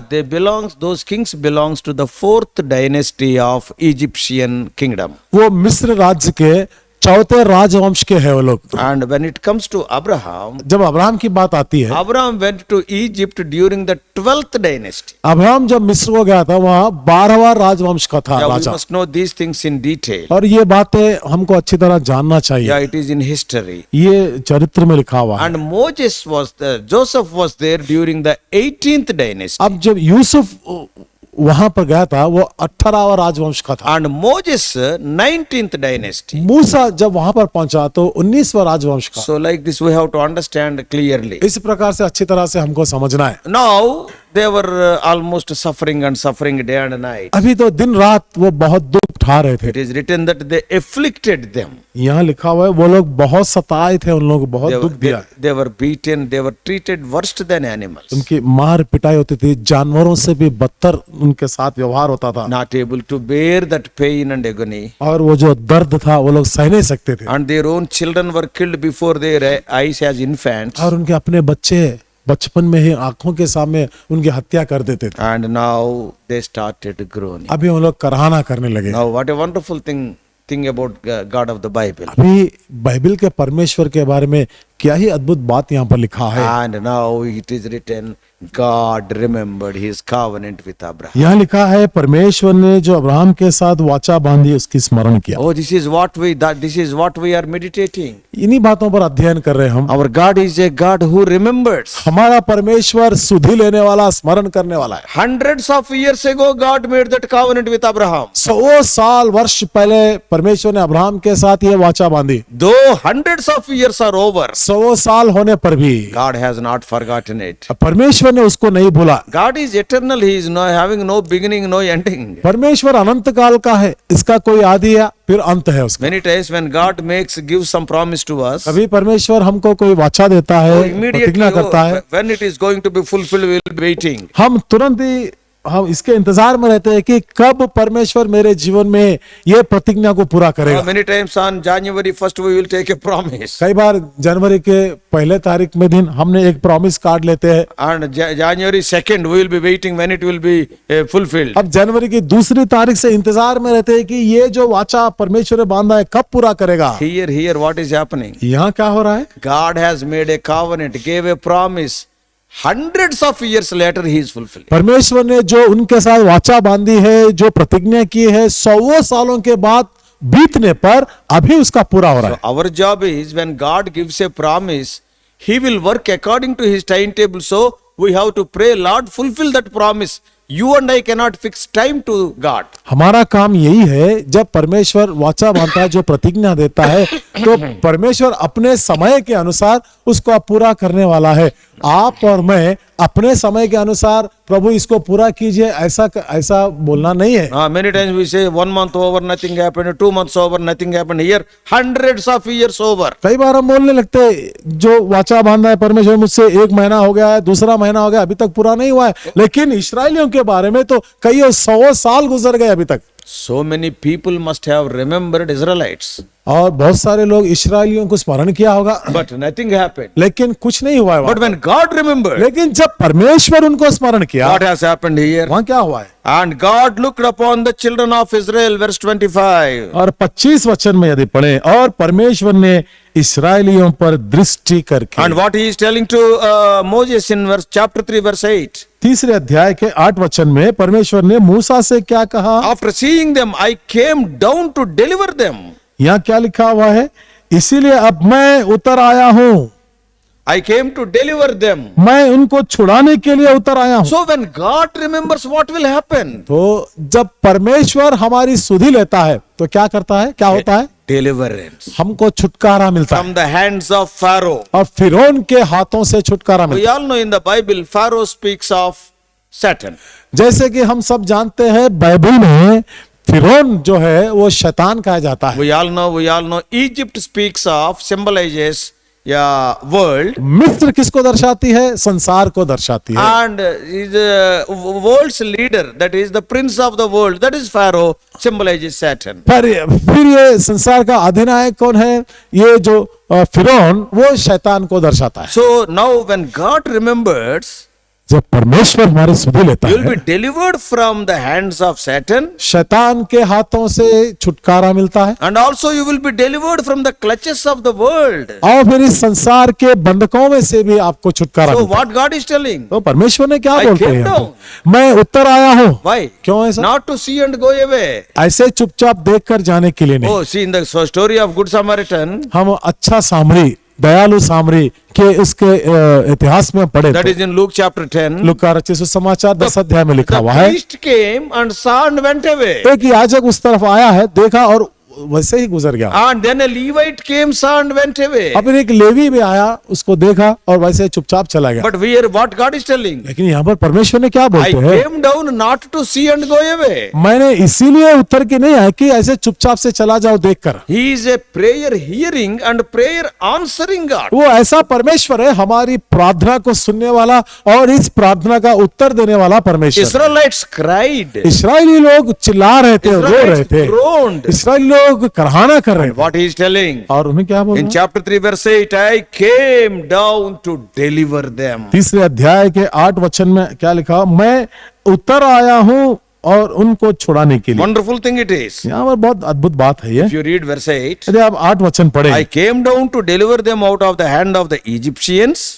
A: those kings belongs to the 4th dynasty of Egyptian kingdom.
B: वो मिस्र राज्य के 4थे राजवंश के हैं वो लोग।
A: And when it comes to Abraham,
B: जब अब्राहम की बात आती है,
A: Abraham went to Egypt during the 12th dynasty.
B: Abraham जब मिस्र को गया था, वहां 12वां राजवंश का था
A: Yeah, we
B: Raja.
A: must know these things in detail.
B: और ये बातें हमको अच्छी तरह जानना चाहिए।
A: Yeah, it is in history.
B: ये चरित्र में लिखा हुआ है।
A: And Joseph was there during the 18th dynasty.
B: अब जब यूसुफ वहां पर गया था, वो 18वां राजवंश का था।
A: And Moses, 19th dynasty.
B: मूसा जब वहां पर पहुंचा तो 19वां राजवंश का।
A: So like this we have to understand clearly.
B: इस प्रकार से अच्छी तरह से हमको समझना है।
A: Now they were almost suffering day and night.
B: अभी तो दिन रात वो बहुत दुख उठा रहे थे।
A: It is written that they afflicted them.
B: यहाँ लिखा हुआ है वो लोग बहुत सताए थे, उन लोगों को बहुत
A: They,
B: दुख दिया।
A: they were beaten, they were treated worse than animals.
B: उनकी मार पिटाई होती थी, जानवरों से भी बदतर उनके साथ व्यवहार होता था।
A: Not able to bear that pain and agony.
B: और वो जो दर्द था वो लोग सह नहीं सकते थे।
A: And their own children were killed before their eyes as infants.
B: और उनके अपने बच्चे बचपन में ही आंखों के सामने उनकी हत्या कर देते थे।
A: And now they started groaning.
B: अभी वो लोग कराहना करने लगे।
A: Now what a wonderful thing about God of the Bible.
B: अभी बाइबल के परमेश्वर के बारे में क्या ही अद्भुत बात यहाँ पर लिखा है।
A: And now it is written, God remembered his covenant with Abraham.
B: यहाँ लिखा है परमेश्वर ने जो अब्राहम के साथ वाचा बांधी उसकी स्मरण किया।
A: Oh, this is what we are meditating.
B: इन्हीं बातों पर अध्ययन कर रहे हैं हम।
A: Our God is a God who remembers.
B: हमारा परमेश्वर सुधि लेने वाला, स्मरण करने वाला है।
A: Hundreds of years ago, God made that covenant with Abraham.
B: 100 साल वर्ष पहले परमेश्वर ने अब्राहम के साथ ये वाचा बांधी।
A: Though hundreds of years are over,
B: 100 साल होने पर भी
A: God has not forgotten it.
B: परमेश्वर ने उसको नहीं भूला।
A: God is eternal. He is having no beginning, no ending.
B: परमेश्वर अनंत काल का है, इसका कोई आदि या फिर अंत है उसका।
A: Many times when God gives some promise to us,
B: कभी परमेश्वर हमको कोई वाचा देता है,
A: immediately
B: प्रतिज्ञा करता है,
A: when it is going to be fulfilled, we will be waiting.
B: हम तुरंत ही हम इसके इंतजार में रहते हैं कि कब परमेश्वर मेरे जीवन में ये प्रतिज्ञा को पूरा करेगा।
A: Many times on January 1st we will take a promise.
B: कई बार जनवरी के पहले तारीख में दिन हमने एक प्रॉमिस कार्ड लेते हैं।
A: On January 2nd we will be waiting when it will be fulfilled.
B: अब जनवरी की दूसरी तारीख से इंतजार में रहते हैं कि ये जो वाचा परमेश्वर ने बांधा है कब पूरा करेगा।
A: Here what is happening?
B: यहाँ क्या हो रहा है?
A: God has made a covenant, gave a promise. Hundreds of years later he is fulfilling.
B: परमेश्वर ने जो उनके साथ वाचा बांधी है, जो प्रतिज्ञा की है, 100 सालों के बाद बीतने पर अभी उसका पूरा हो रहा है।
A: So our job is when God gives a promise, he will work according to his timetable. So we have to pray, Lord, fulfill that promise. You and I cannot fix time to God.
B: हमारा काम यही है, जब परमेश्वर वाचा बांधता है, जो प्रतिज्ञा देता है, तो परमेश्वर अपने समय के अनुसार उसको पूरा करने वाला है। आप और मैं अपने समय के अनुसार प्रभु इसको पूरा कीजिए ऐसा बोलना नहीं है।
A: Many times we say 1 month over nothing happened, 2 months over nothing happened. Here hundreds of years over.
B: कई बार हम बोलने लगते हैं जो वाचा बांधा है परमेश्वर मुझसे, 1 महीना हो गया है, दूसरा महीना हो गया, अभी तक पूरा नहीं हुआ है। लेकिन इस्राएलियों के बारे में तो कई 100 साल गुजर गए अभी तक।
A: So many people must have remembered Israelites.
B: और बहुत सारे लोग इस्राएलियों को स्मरण किया होगा,
A: But nothing happened.
B: लेकिन कुछ नहीं हुआ है वहाँ।
A: But when God remembered,
B: लेकिन जब परमेश्वर उनको स्मरण किया,
A: what has happened here?
B: वहाँ क्या हुआ है?
A: And God looked upon the children of Israel, verse 25.
B: और 25 वचन में यदि पढ़े, और परमेश्वर ने इस्राएलियों पर दृष्टि करके,
A: And what he is telling to Moses in chapter 3, verse 8.
B: तीसरे अध्याय के 8 वचन में परमेश्वर ने मूसा से क्या कहा?
A: After seeing them, I came down to deliver them.
B: यहाँ क्या लिखा हुआ है? इसीलिए अब मैं उतर आया हूँ,
A: I came to deliver them.
B: मैं उनको छुड़ाने के लिए उतर आया हूँ।
A: So when God remembers, what will happen?
B: तो जब परमेश्वर हमारी सुधि लेता है तो क्या करता है, क्या होता है?
A: Deliverance
B: हमको छुटकारा मिलता है
A: from the hands of Pharaoh.
B: और फिरौन के हाथों से छुटकारा
A: We
B: मिलता
A: all know in the Bible, Pharaoh speaks of Satan.
B: है। जैसे कि हम सब जानते हैं बाइबल में फिरौन जो है वो शैतान कहा जाता है।
A: We all know Egypt speaks of, symbolizes world.
B: मिस्र किसको दर्शाती है? संसार को दर्शाती है।
A: And is the world's leader, that is the prince of the world, that is Pharaoh, symbolizes Satan.
B: फिर ये संसार का अधिनायक कौन है? ये जो फिरौन, वो शैतान को दर्शाता है।
A: So now when God remembers,
B: जब परमेश्वर हमारी सुधि लेता
A: you will
B: है,
A: be delivered from the hands of Satan,
B: शैतान के हाथों से छुटकारा मिलता है,
A: and also you will be delivered from the clutches of the world.
B: और फिर इस संसार के बंधकों में से भी आपको छुटकारा
A: So
B: मिलता है।
A: what God is telling?
B: तो परमेश्वर ने क्या
A: I
B: बोलते
A: came
B: हैं यहाँ
A: down.
B: पे? मैं उत्तर आया हूँ।
A: Why?
B: क्यों ऐसा?
A: Not to see and go away.
B: ऐसे चुपचाप देखकर जाने के लिए नहीं।
A: Oh, see in the story of Good Samaritan,
B: हम अच्छा सामरी, दयालु सामरी के उसके इतिहास में पढ़े
A: that
B: तो
A: is in Luke chapter 10.
B: लूका रचित सुसमाचार 10 अध्याय में लिखा
A: The
B: हुआ है,
A: priest came and saw and went away.
B: एक याजक उस तरफ आया है, देखा और वैसे ही गुजर गया।
A: And then a Levite came, saw and went away.
B: अब एक लेवी भी आया, उसको देखा और वैसे चुपचाप चला गया।
A: But here what God is telling?
B: लेकिन यहाँ पर परमेश्वर ने क्या
A: I
B: बोलते हैं,
A: came down not to see and go away.
B: मैंने इसीलिए उत्तर की नहीं है कि ऐसे चुपचाप से चला जाओ देखकर।
A: He is a prayer hearing and prayer answering God.
B: वो ऐसा परमेश्वर है, हमारी प्रार्थना को सुनने वाला और इस प्रार्थना का उत्तर देने वाला परमेश्वर।
A: Israelites cried.
B: इस्राएली लोग चिल्ला रहे थे, रो रहे
A: Israelites
B: थे,
A: groaned.
B: इस्राएली लोग कराहना कर रहे थे।
A: What he is telling?
B: और उन्हें क्या बोल
A: In chapter 3 verse 8, I came down to deliver them.
B: तीसरे अध्याय के 8 वचन में क्या लिखा, मैं उतर आया हूं और उनको छुड़ाने के लिए।
A: Wonderful thing it is.
B: यहाँ पर बहुत अद्भुत बात है ये।
A: If you read verse 8,
B: यदि आप 8 वचन पढ़े,
A: I came down to deliver them out of the hand of the Egyptians.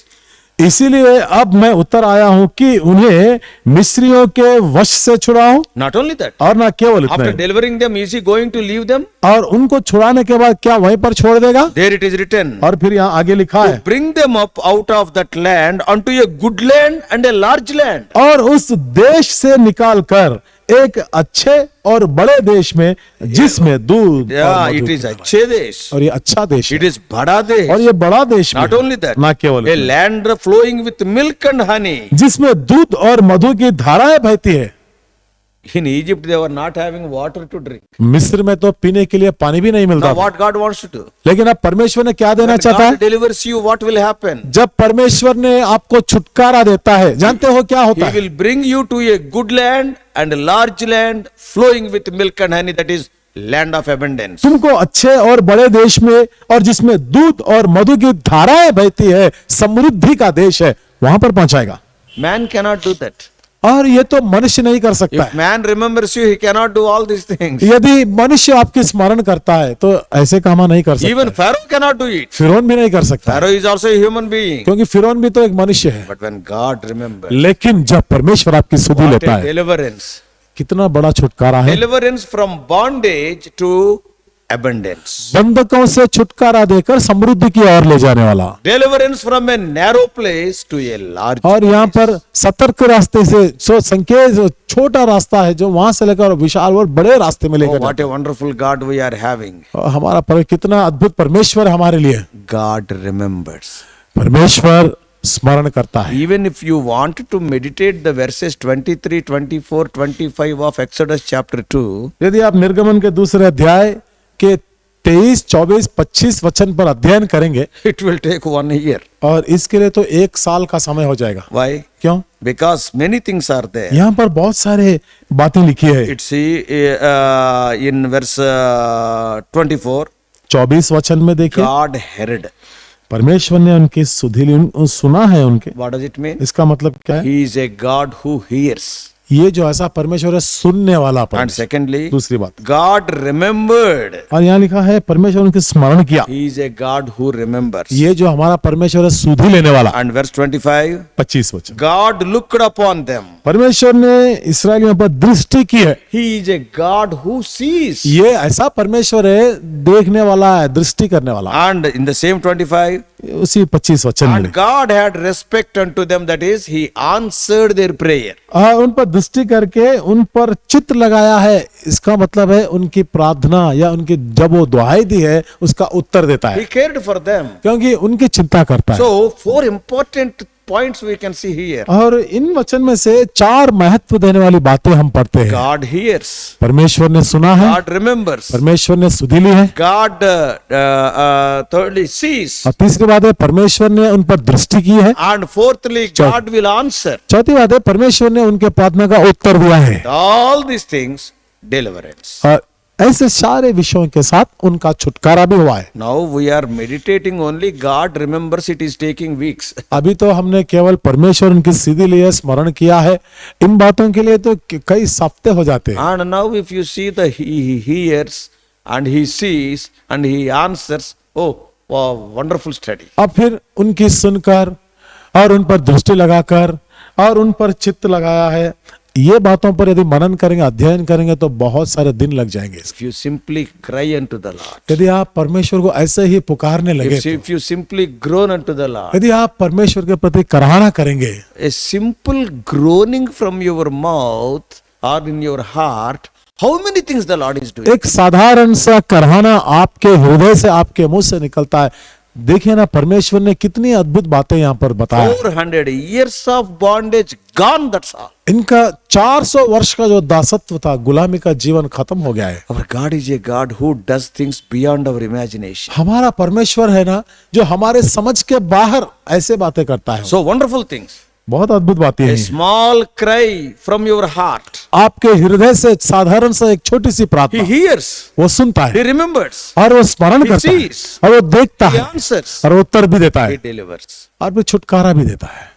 B: इसीलिए अब मैं उतर आया हूं कि उन्हें मिस्रियों के वश से छुड़ाऊं।
A: Not only that,
B: और ना केवल
A: after
B: इतना,
A: delivering them, is he going to leave them?
B: और उनको छुड़ाने के बाद क्या वहीं पर छोड़ देगा?
A: There it is written.
B: और फिर यहाँ आगे लिखा है,
A: Bring them up out of that land unto a good land and a large land.
B: और उस देश से निकाल कर एक अच्छे और बड़े देश में जिसमें दूध और
A: Yeah,
B: मधु
A: it is
B: की
A: अच्छे देश.
B: और ये अच्छा देश है।
A: It is बड़ा देश.
B: और ये बड़ा देश
A: Not
B: भी
A: only that,
B: ना केवल
A: a land flowing with milk and honey.
B: जिसमें दूध और मधु की धाराएं बहती है।
A: In Egypt, they were not having water to drink.
B: मिस्र में तो पीने के लिए पानी भी नहीं मिलता
A: Now,
B: था।
A: what God wants to do?
B: लेकिन अब परमेश्वर ने क्या देना
A: When
B: चाहता है?
A: God delivers you, what will happen?
B: जब परमेश्वर ने आपको छुटकारा देता है, जानते हो क्या
A: He
B: होता है?
A: will bring you to a good land and a large land flowing with milk and honey, that is land of abundance.
B: तुमको अच्छे और बड़े देश में और जिसमें दूध और मधु की धाराएं बहती है, समृद्धि का देश है, वहां पर पहुंचाएगा।
A: Man cannot do that.
B: और ये तो मनुष्य नहीं कर सकता
A: If
B: है।
A: man remembers you, he cannot do all these things.
B: यदि मनुष्य आपकी स्मरण करता है तो ऐसे काम नहीं कर सकता
A: Even
B: है।
A: Pharaoh cannot do it.
B: फिरौन भी नहीं कर सकता है,
A: Pharaoh is also a human being.
B: क्योंकि फिरौन भी तो एक मनुष्य है।
A: But when God remembers,
B: लेकिन जब परमेश्वर आपकी सुधि
A: what
B: लेता
A: a
B: है,
A: deliverance.
B: कितना बड़ा छुटकारा है।
A: Deliverance from bondage to abundance.
B: बंधकों से छुटकारा देकर समृद्धि की ओर ले जाने वाला।
A: Deliverance from a narrow place to a large.
B: और यहाँ पर सतर्क रास्ते से संकेत छोटा रास्ता है जो वहां से लेकर विशाल और बड़े रास्ते में
A: Oh,
B: लेकर
A: what a wonderful God we are having.
B: और हमारा कितना अद्भुत परमेश्वर है हमारे लिए।
A: God remembers.
B: परमेश्वर स्मरण करता है।
A: Even if you want to meditate the verses 23, 24, 25 of Exodus chapter 2,
B: यदि आप निर्गमन के दूसरे अध्याय के 23, 24, 25 वचन पर अध्ययन करेंगे
A: it will take 1 year.
B: और इसके लिए तो 1 साल का समय हो जाएगा।
A: Why?
B: क्यों?
A: Because many things are there.
B: यहाँ पर बहुत सारे बातें लिखी है।
A: It's in verse 24,
B: 24 वचन में देखिए,
A: God heard.
B: परमेश्वर ने उनकी सुधि ली, सुना है उनके।
A: What does it mean?
B: इसका मतलब क्या है?
A: He is a God who hears.
B: ये जो ऐसा परमेश्वर है, सुनने वाला
A: And
B: परमेश्वर।
A: secondly,
B: दूसरी बात,
A: God remembered.
B: और यहाँ लिखा है परमेश्वर उनकी स्मरण किया।
A: He is a God who remembers.
B: ये जो हमारा परमेश्वर है, सुधि लेने वाला।
A: And verse 25,
B: 25 वचन,
A: God looked upon them.
B: परमेश्वर ने इसराइलियों पर दृष्टि की है।
A: He is a God who sees.
B: ये ऐसा परमेश्वर है, देखने वाला है, दृष्टि करने वाला।
A: And in the same 25,
B: उसी 25 वचन में
A: and God had respect unto them, that is, He answered their prayer.
B: उन पर दृष्टि करके उन पर चित्त लगाया है। इसका मतलब है उनकी प्रार्थना या उनकी जब वो दुहाई दी है उसका उत्तर देता
A: He
B: है,
A: cared for them.
B: क्योंकि उनकी चिंता करता है।
A: So, 4 important points we can see here.
B: और इन वचन में से 4 महत्व देने वाली बातें हम पढ़ते हैं।
A: God hears.
B: परमेश्वर ने सुना है,
A: God remembers.
B: परमेश्वर ने सुधि ली है,
A: God thirdly sees.
B: और तीसरी बात है परमेश्वर ने उन पर दृष्टि की है,
A: And fourthly, God will answer.
B: चौथी बात है परमेश्वर ने उनके प्रार्थना का उत्तर दिया है।
A: All these things, deliverance.
B: और ऐसे सारे विषयों के साथ उनका छुटकारा भी हुआ है।
A: Now we are meditating only. God remembers, it is taking weeks.
B: अभी तो हमने केवल परमेश्वर उनकी सीधी लिए स्मरण किया है, इन बातों के लिए तो कई हफ्ते हो जाते हैं।
A: And now if you see the he hears and he sees and he answers, oh, wow, wonderful study.
B: अब फिर उनकी सुनकर और उन पर दृष्टि लगाकर और उन पर चित्त लगाया है, ये बातों पर यदि मनन करेंगे, अध्ययन करेंगे तो बहुत सारे दिन लग जाएंगे।
A: If you simply cry unto the Lord,
B: यदि आप परमेश्वर को ऐसे ही पुकारने लगे,
A: if you simply groan unto the Lord,
B: यदि आप परमेश्वर के प्रति कराहना करेंगे,
A: a simple groaning from your mouth or in your heart How many things the Lord is doing?
B: एक साधारण सा कराहना आपके हृदय से, आपके मुंह से निकलता है। देखिए ना, परमेश्वर ने कितनी अद्भुत बातें यहाँ पर बताया।
A: 400 years of bondage gone, that's all.
B: इनका 400 वर्ष का जो दासत्व था, गुलामी का जीवन खत्म हो गया है।
A: Our God is a God who does things beyond our imagination.
B: हमारा परमेश्वर है ना, जो हमारे समझ के बाहर ऐसे बातें करता है।
A: So wonderful things.
B: बहुत अद्भुत बातें
A: A
B: हैं।
A: small cry from your heart.
B: आपके हृदय से साधारण सा एक छोटी सी
A: He
B: प्रार्थना
A: hears.
B: वो सुनता
A: He
B: है
A: remembers.
B: और वो स्मरण
A: He
B: करता है
A: sees.
B: और वो देखता
A: He
B: है
A: answers.
B: और वो उत्तर भी देता
A: He
B: है
A: delivers.
B: और फिर छुटकारा भी देता है।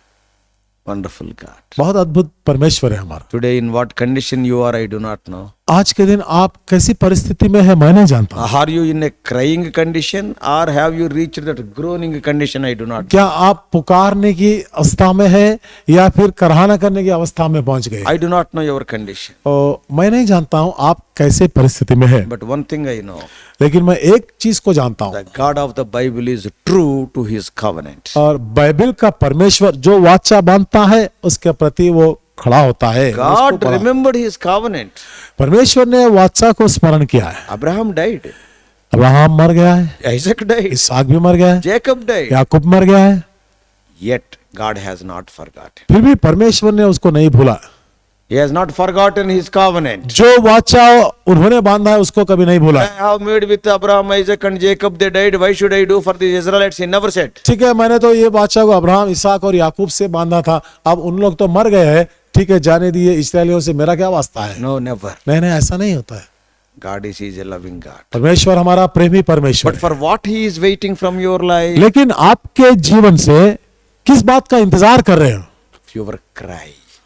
A: Wonderful God.
B: बहुत अद्भुत परमेश्वर है हमारा।
A: Today in what condition you are, I do not know.
B: आज के दिन आप कैसी परिस्थिति में है मैं नहीं जानता।
A: Are you in a crying condition or have you reached that groaning condition? I do not know.
B: क्या आप पुकारने की अवस्था में है या फिर कराहना करने की अवस्था में पहुंच गए?
A: I do not know your condition.
B: और मैं नहीं जानता हूं आप कैसे परिस्थिति में है,
A: But one thing I know.
B: लेकिन मैं एक चीज को जानता हूं,
A: The God of the Bible is true to his covenant.
B: और बाइबल का परमेश्वर जो वाचा बांधता है उसके प्रति वो खड़ा होता है।
A: God
B: उसको बड़ा-
A: remembered his covenant.
B: परमेश्वर ने वाचा को स्मरण किया है।
A: Abraham died.
B: अब्राहम मर गया है,
A: Isaac died.
B: इसहाक भी मर गया है,
A: Jacob died.
B: याकूब मर गया है,
A: Yet God has not forgotten.
B: फिर भी परमेश्वर ने उसको नहीं भूला।
A: He has not forgotten his covenant.
B: जो वाचा उन्होंने बांधा है उसको कभी नहीं भूला।
A: I have made with Abraham, Isaac and Jacob. They died. Why should I do for the Israelites? He never said.
B: ठीक है, मैंने तो ये वाचा को अब्राहम, इसहाक और याकूब से बांधा था, अब उन लोग तो मर गए हैं, ठीक है जाने दिए, इस्राएलियों से मेरा क्या वास्ता है?
A: No, never.
B: नहीं नहीं, ऐसा नहीं होता है।
A: God is a loving God.
B: परमेश्वर हमारा प्रेमी परमेश्वर
A: But
B: है।
A: for what he is waiting from your life?
B: लेकिन आपके जीवन से किस बात का इंतजार कर रहे हो?
A: Your cry.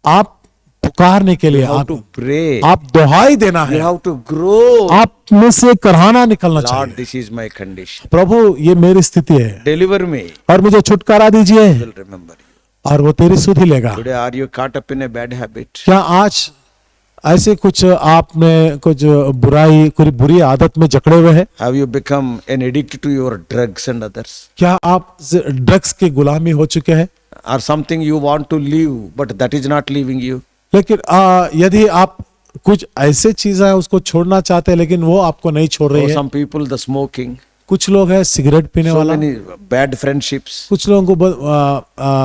B: आप पुकारने के लिए,
A: You have
B: आप
A: to pray.
B: आप दुहाई देना
A: You
B: है,
A: have to grow.
B: आप में से कराहना निकलना
A: Lord,
B: चाहिए।
A: this is my condition.
B: प्रभु ये मेरी स्थिति है
A: Deliver me.
B: और मुझे छुटकारा दीजिए,
A: I will remember you.
B: और वो तेरी सुध ही लेगा।
A: Today, are you caught up in a bad habit?
B: क्या आज ऐसे कुछ आप में कुछ बुराई, कुछ बुरी आदत में जकड़े हुए हैं?
A: Have you become an addict to your drugs and others?
B: क्या आप ड्रग्स की गुलामी हो चुके हैं?
A: Or something you want to leave, but that is not leaving you?
B: लेकिन यदि आप कुछ ऐसे चीज है उसको छोड़ना चाहते हैं लेकिन वो आपको नहीं छोड़ रही
A: Or
B: है।
A: some people, the smoking,
B: कुछ लोग है सिगरेट पीने
A: so
B: वाला,
A: many bad friendships.
B: कुछ लोगों को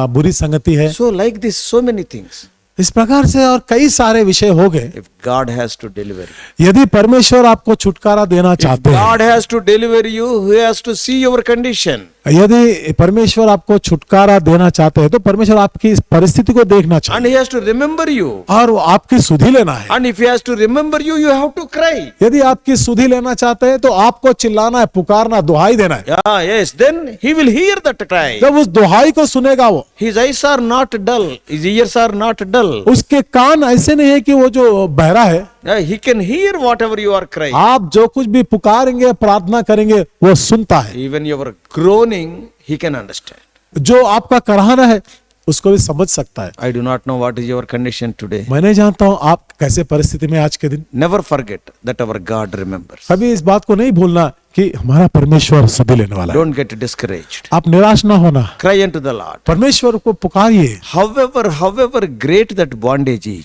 B: बुरी संगति है।
A: So like this, so many things.
B: इस प्रकार से और कई सारे विषय हो गए।
A: If God has to deliver you,
B: यदि परमेश्वर आपको छुटकारा देना
A: if
B: चाहते हैं,
A: God has to deliver you, He has to see your condition.
B: यदि परमेश्वर आपको छुटकारा देना चाहते हैं तो परमेश्वर आपकी इस परिस्थिति को देखना
A: And
B: चाहिए
A: He has to remember you.
B: और वो आपकी सुधि लेना है।
A: And if He has to remember you, you have to cry.
B: यदि आपकी सुधि लेना चाहते हैं तो आपको चिल्लाना है, पुकारना, दुहाई देना है।
A: Yeah, yes, then He will hear that cry.
B: जब उस दुहाई को सुनेगा वो,
A: His eyes are not dull, His ears are not dull.
B: उसके कान ऐसे नहीं है कि वो जो बहरा है,
A: Yeah, He can hear whatever you are crying.
B: आप जो कुछ भी पुकारेंगे, प्रार्थना करेंगे, वो सुनता है।
A: Even your groaning, He can understand.
B: जो आपका कराहना है उसको भी समझ सकता है।
A: I do not know what is your condition today.
B: मैं नहीं जानता हूं आप कैसे परिस्थिति में आज के दिन।
A: Never forget that our God remembers.
B: कभी इस बात को नहीं भूलना कि हमारा परमेश्वर सुधि लेने वाला है।
A: Don't get discouraged.
B: आप निराश ना होना,
A: Cry unto the Lord.
B: परमेश्वर को पुकारिए।
A: However great that bondage is,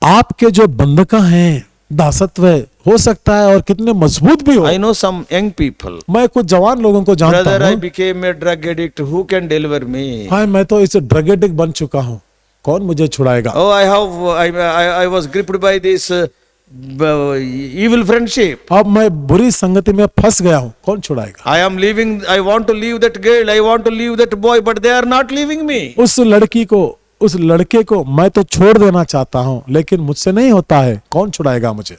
B: आपके जो बंधका हैं, दासत्व है, हो सकता है और कितने मजबूत भी हो।
A: I know some young people.
B: मैं कुछ जवान लोगों को जानता
A: Brother, I
B: हूँ,
A: became a drug addict. Who can deliver me?
B: हाँ मैं तो इस ड्रग एडिक्ट बन चुका हूँ, कौन मुझे छुड़ाएगा?
A: Oh, I was gripped by this evil friendship.
B: अब मैं बुरी संगति में फंस गया हूँ, कौन छुड़ाएगा?
A: I want to leave that girl. I want to leave that boy, but they are not leaving me.
B: उस लड़की को, उस लड़के को मैं तो छोड़ देना चाहता हूँ लेकिन मुझसे नहीं होता है, कौन छुड़ाएगा मुझे?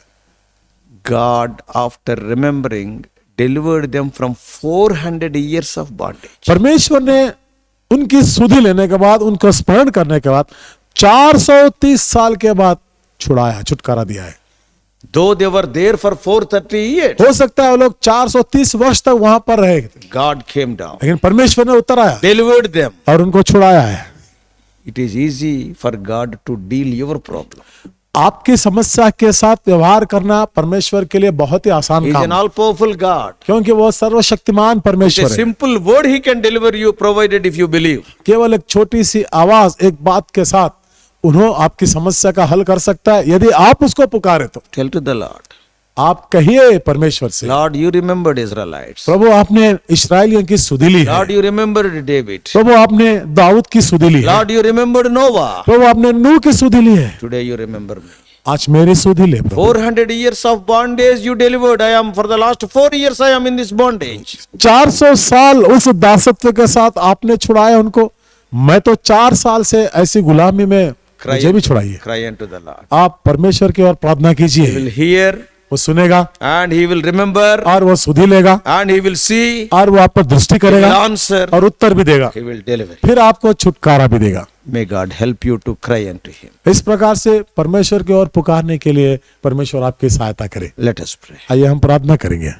A: God, after remembering, delivered them from 400 years of bondage.
B: परमेश्वर ने उनकी सुधि लेने के बाद, उनको स्मरण करने के बाद 430 साल के बाद छुड़ाया, छुटकारा दिया है।
A: Though they were there for 430 years,
B: हो सकता है वो लोग 430 वर्ष तक वहां पर रहे,
A: God came down,
B: लेकिन परमेश्वर ने उतर आया
A: delivered them.
B: और उनको छुड़ाया है।
A: It is easy for God to deal your problem.
B: आपकी समस्या के साथ व्यवहार करना परमेश्वर के लिए बहुत ही आसान
A: He is
B: काम
A: an
B: है,
A: all-powerful God.
B: क्योंकि वो सर्वशक्तिमान
A: With a
B: परमेश्वर है।
A: simple word He can deliver you, provided if you believe.
B: केवल एक छोटी सी आवाज, एक बात के साथ उन्होंने आपकी समस्या का हल कर सकता है यदि आप उसको पुकारे तो।
A: Tell to the Lord,
B: आप कहिए परमेश्वर से,
A: Lord, you remembered Israelites.
B: प्रभु आपने इस्राएलियों की सुधि ली है,
A: Lord, you remembered David.
B: प्रभु आपने दाऊद की सुधि ली है,
A: Lord, you remembered Noah.
B: प्रभु आपने नूह की सुधि ली है,
A: Today you remember me.
B: आज मेरी सुधि ले प्रभु।
A: 400 years of bondage you delivered. I am for the last 4 years I am in this bondage.
B: 400 साल उस दासत्व के साथ आपने छुड़ाया उनको, मैं तो 4 साल से ऐसी गुलामी में, मुझे भी छुड़ाइए।
A: Cry unto the Lord.
B: आप परमेश्वर की ओर प्रार्थना
A: He
B: कीजिए,
A: will hear
B: वो सुनेगा
A: and he will remember
B: और वो सुधि लेगा
A: and he will see.
B: और वो आप पर दृष्टि
A: He will
B: करेगा
A: answer.
B: और उत्तर भी देगा,
A: He will deliver.
B: फिर आपको छुटकारा भी देगा।
A: May God help you to cry unto him.
B: इस प्रकार से परमेश्वर की ओर पुकारने के लिए परमेश्वर आपकी सहायता करे।
A: Let us pray.
B: आइए हम प्रार्थना करेंगे।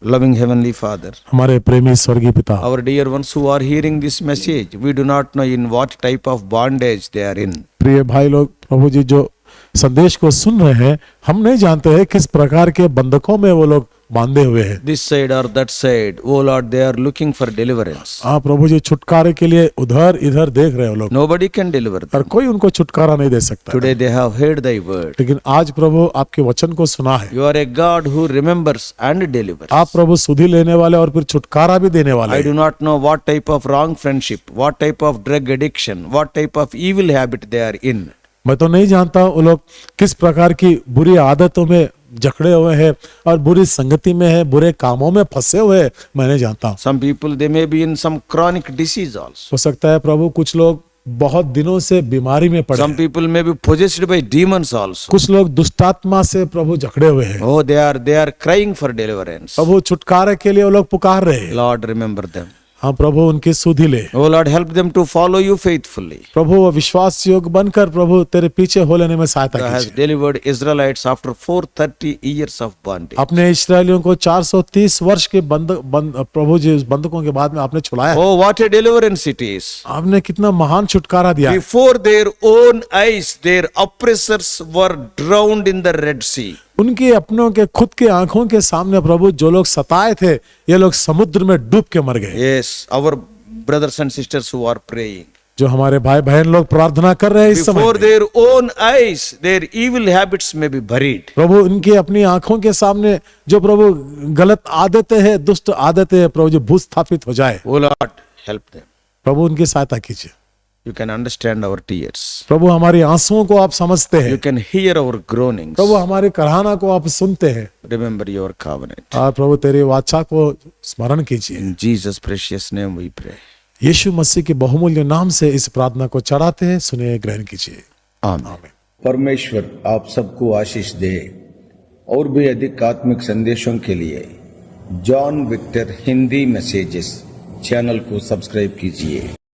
A: Loving Heavenly Father,
B: हमारे प्रेमी स्वर्गीय पिता,
A: our dear ones who are hearing this message, we do not know in what type of bondage they are in.
B: प्रिय भाई लोग, प्रभु जी जो संदेश को सुन रहे हैं, हम नहीं जानते हैं किस प्रकार के बंधकों में वो लोग बांधे हुए हैं।
A: This side or that side, oh Lord, they are looking for deliverance.
B: हाँ प्रभु जी, छुटकारे के लिए उधर इधर देख रहे हैं लोग,
A: Nobody can deliver them.
B: पर कोई उनको छुटकारा नहीं दे सकता।
A: Today they have heard thy word.
B: लेकिन आज प्रभु आपके वचन को सुना है।
A: You are a God who remembers and delivers.
B: आप प्रभु सुधि लेने वाले और फिर छुटकारा भी देने वाले
A: I
B: हैं।
A: do not know what type of wrong friendship, what type of drug addiction, what type of evil habit they are in.
B: मैं तो नहीं जानता वो लोग किस प्रकार की बुरी आदतों में जकड़े हुए हैं और बुरी संगति में है, बुरे कामों में फंसे हुए हैं, मैं नहीं जानता हूँ।
A: Some people, they may be in some chronic disease also.
B: हो सकता है प्रभु कुछ लोग बहुत दिनों से बीमारी में पड़े
A: Some
B: हैं।
A: people may be possessed by demons also.
B: कुछ लोग दुष्टात्मा से प्रभु जकड़े हुए हैं।
A: Oh, they are crying for deliverance.
B: प्रभु छुटकारे के लिए वो लोग पुकार रहे हैं।
A: Lord, remember them.
B: हाँ प्रभु उनकी सुधि ले।
A: Oh Lord, help them to follow you faithfully.
B: प्रभु वो विश्वास योग्य बनकर प्रभु तेरे पीछे हो लेने में सहायता
A: Thou hast
B: कीजिए।
A: delivered Israelites after 430 years of bondage.
B: अपने इस्राएलियों को 430 वर्ष के प्रभु जी उस बंधकों के बाद में आपने छुड़ाया।
A: Oh, what a deliverance it is.
B: आपने कितना महान छुटकारा दिया।
A: Before their own eyes, their oppressors were drowned in the Red Sea.
B: उनके अपनों के खुद के आंखों के सामने प्रभु जो लोग सताए थे, ये लोग समुद्र में डूब के मर गए।
A: Yes, our brothers and sisters who are praying.
B: जो हमारे भाई बहन लोग प्रार्थना कर रहे हैं इस समय
A: Before
B: में,
A: their own eyes, their evil habits may be buried.
B: प्रभु उनकी अपनी आंखों के सामने जो प्रभु गलत आदतें हैं, दुष्ट आदतें हैं, प्रभु जो भूस्थापित हो जाए,
A: Oh Lord, help them.
B: प्रभु उनकी सहायता कीजिए।
A: You can understand our tears.
B: प्रभु हमारी आंसुओं को आप समझते हैं,
A: You can hear our groanings.
B: प्रभु हमारी कराहना को आप सुनते हैं,
A: Remember your covenant.
B: और प्रभु तेरी वाचा को स्मरण कीजिए।
A: In Jesus' precious name we pray.
B: यीशु मसीह के बहुमूल्य नाम से इस प्रार्थना को चढ़ाते हैं, सुनिए, ग्रहण कीजिए।
A: Amen.
C: परमेश्वर आप सबको आशीष दे। और भी अधिक आत्मिक संदेशों के लिए John Victor Hindi messages channel को सब्सक्राइब कीजिए।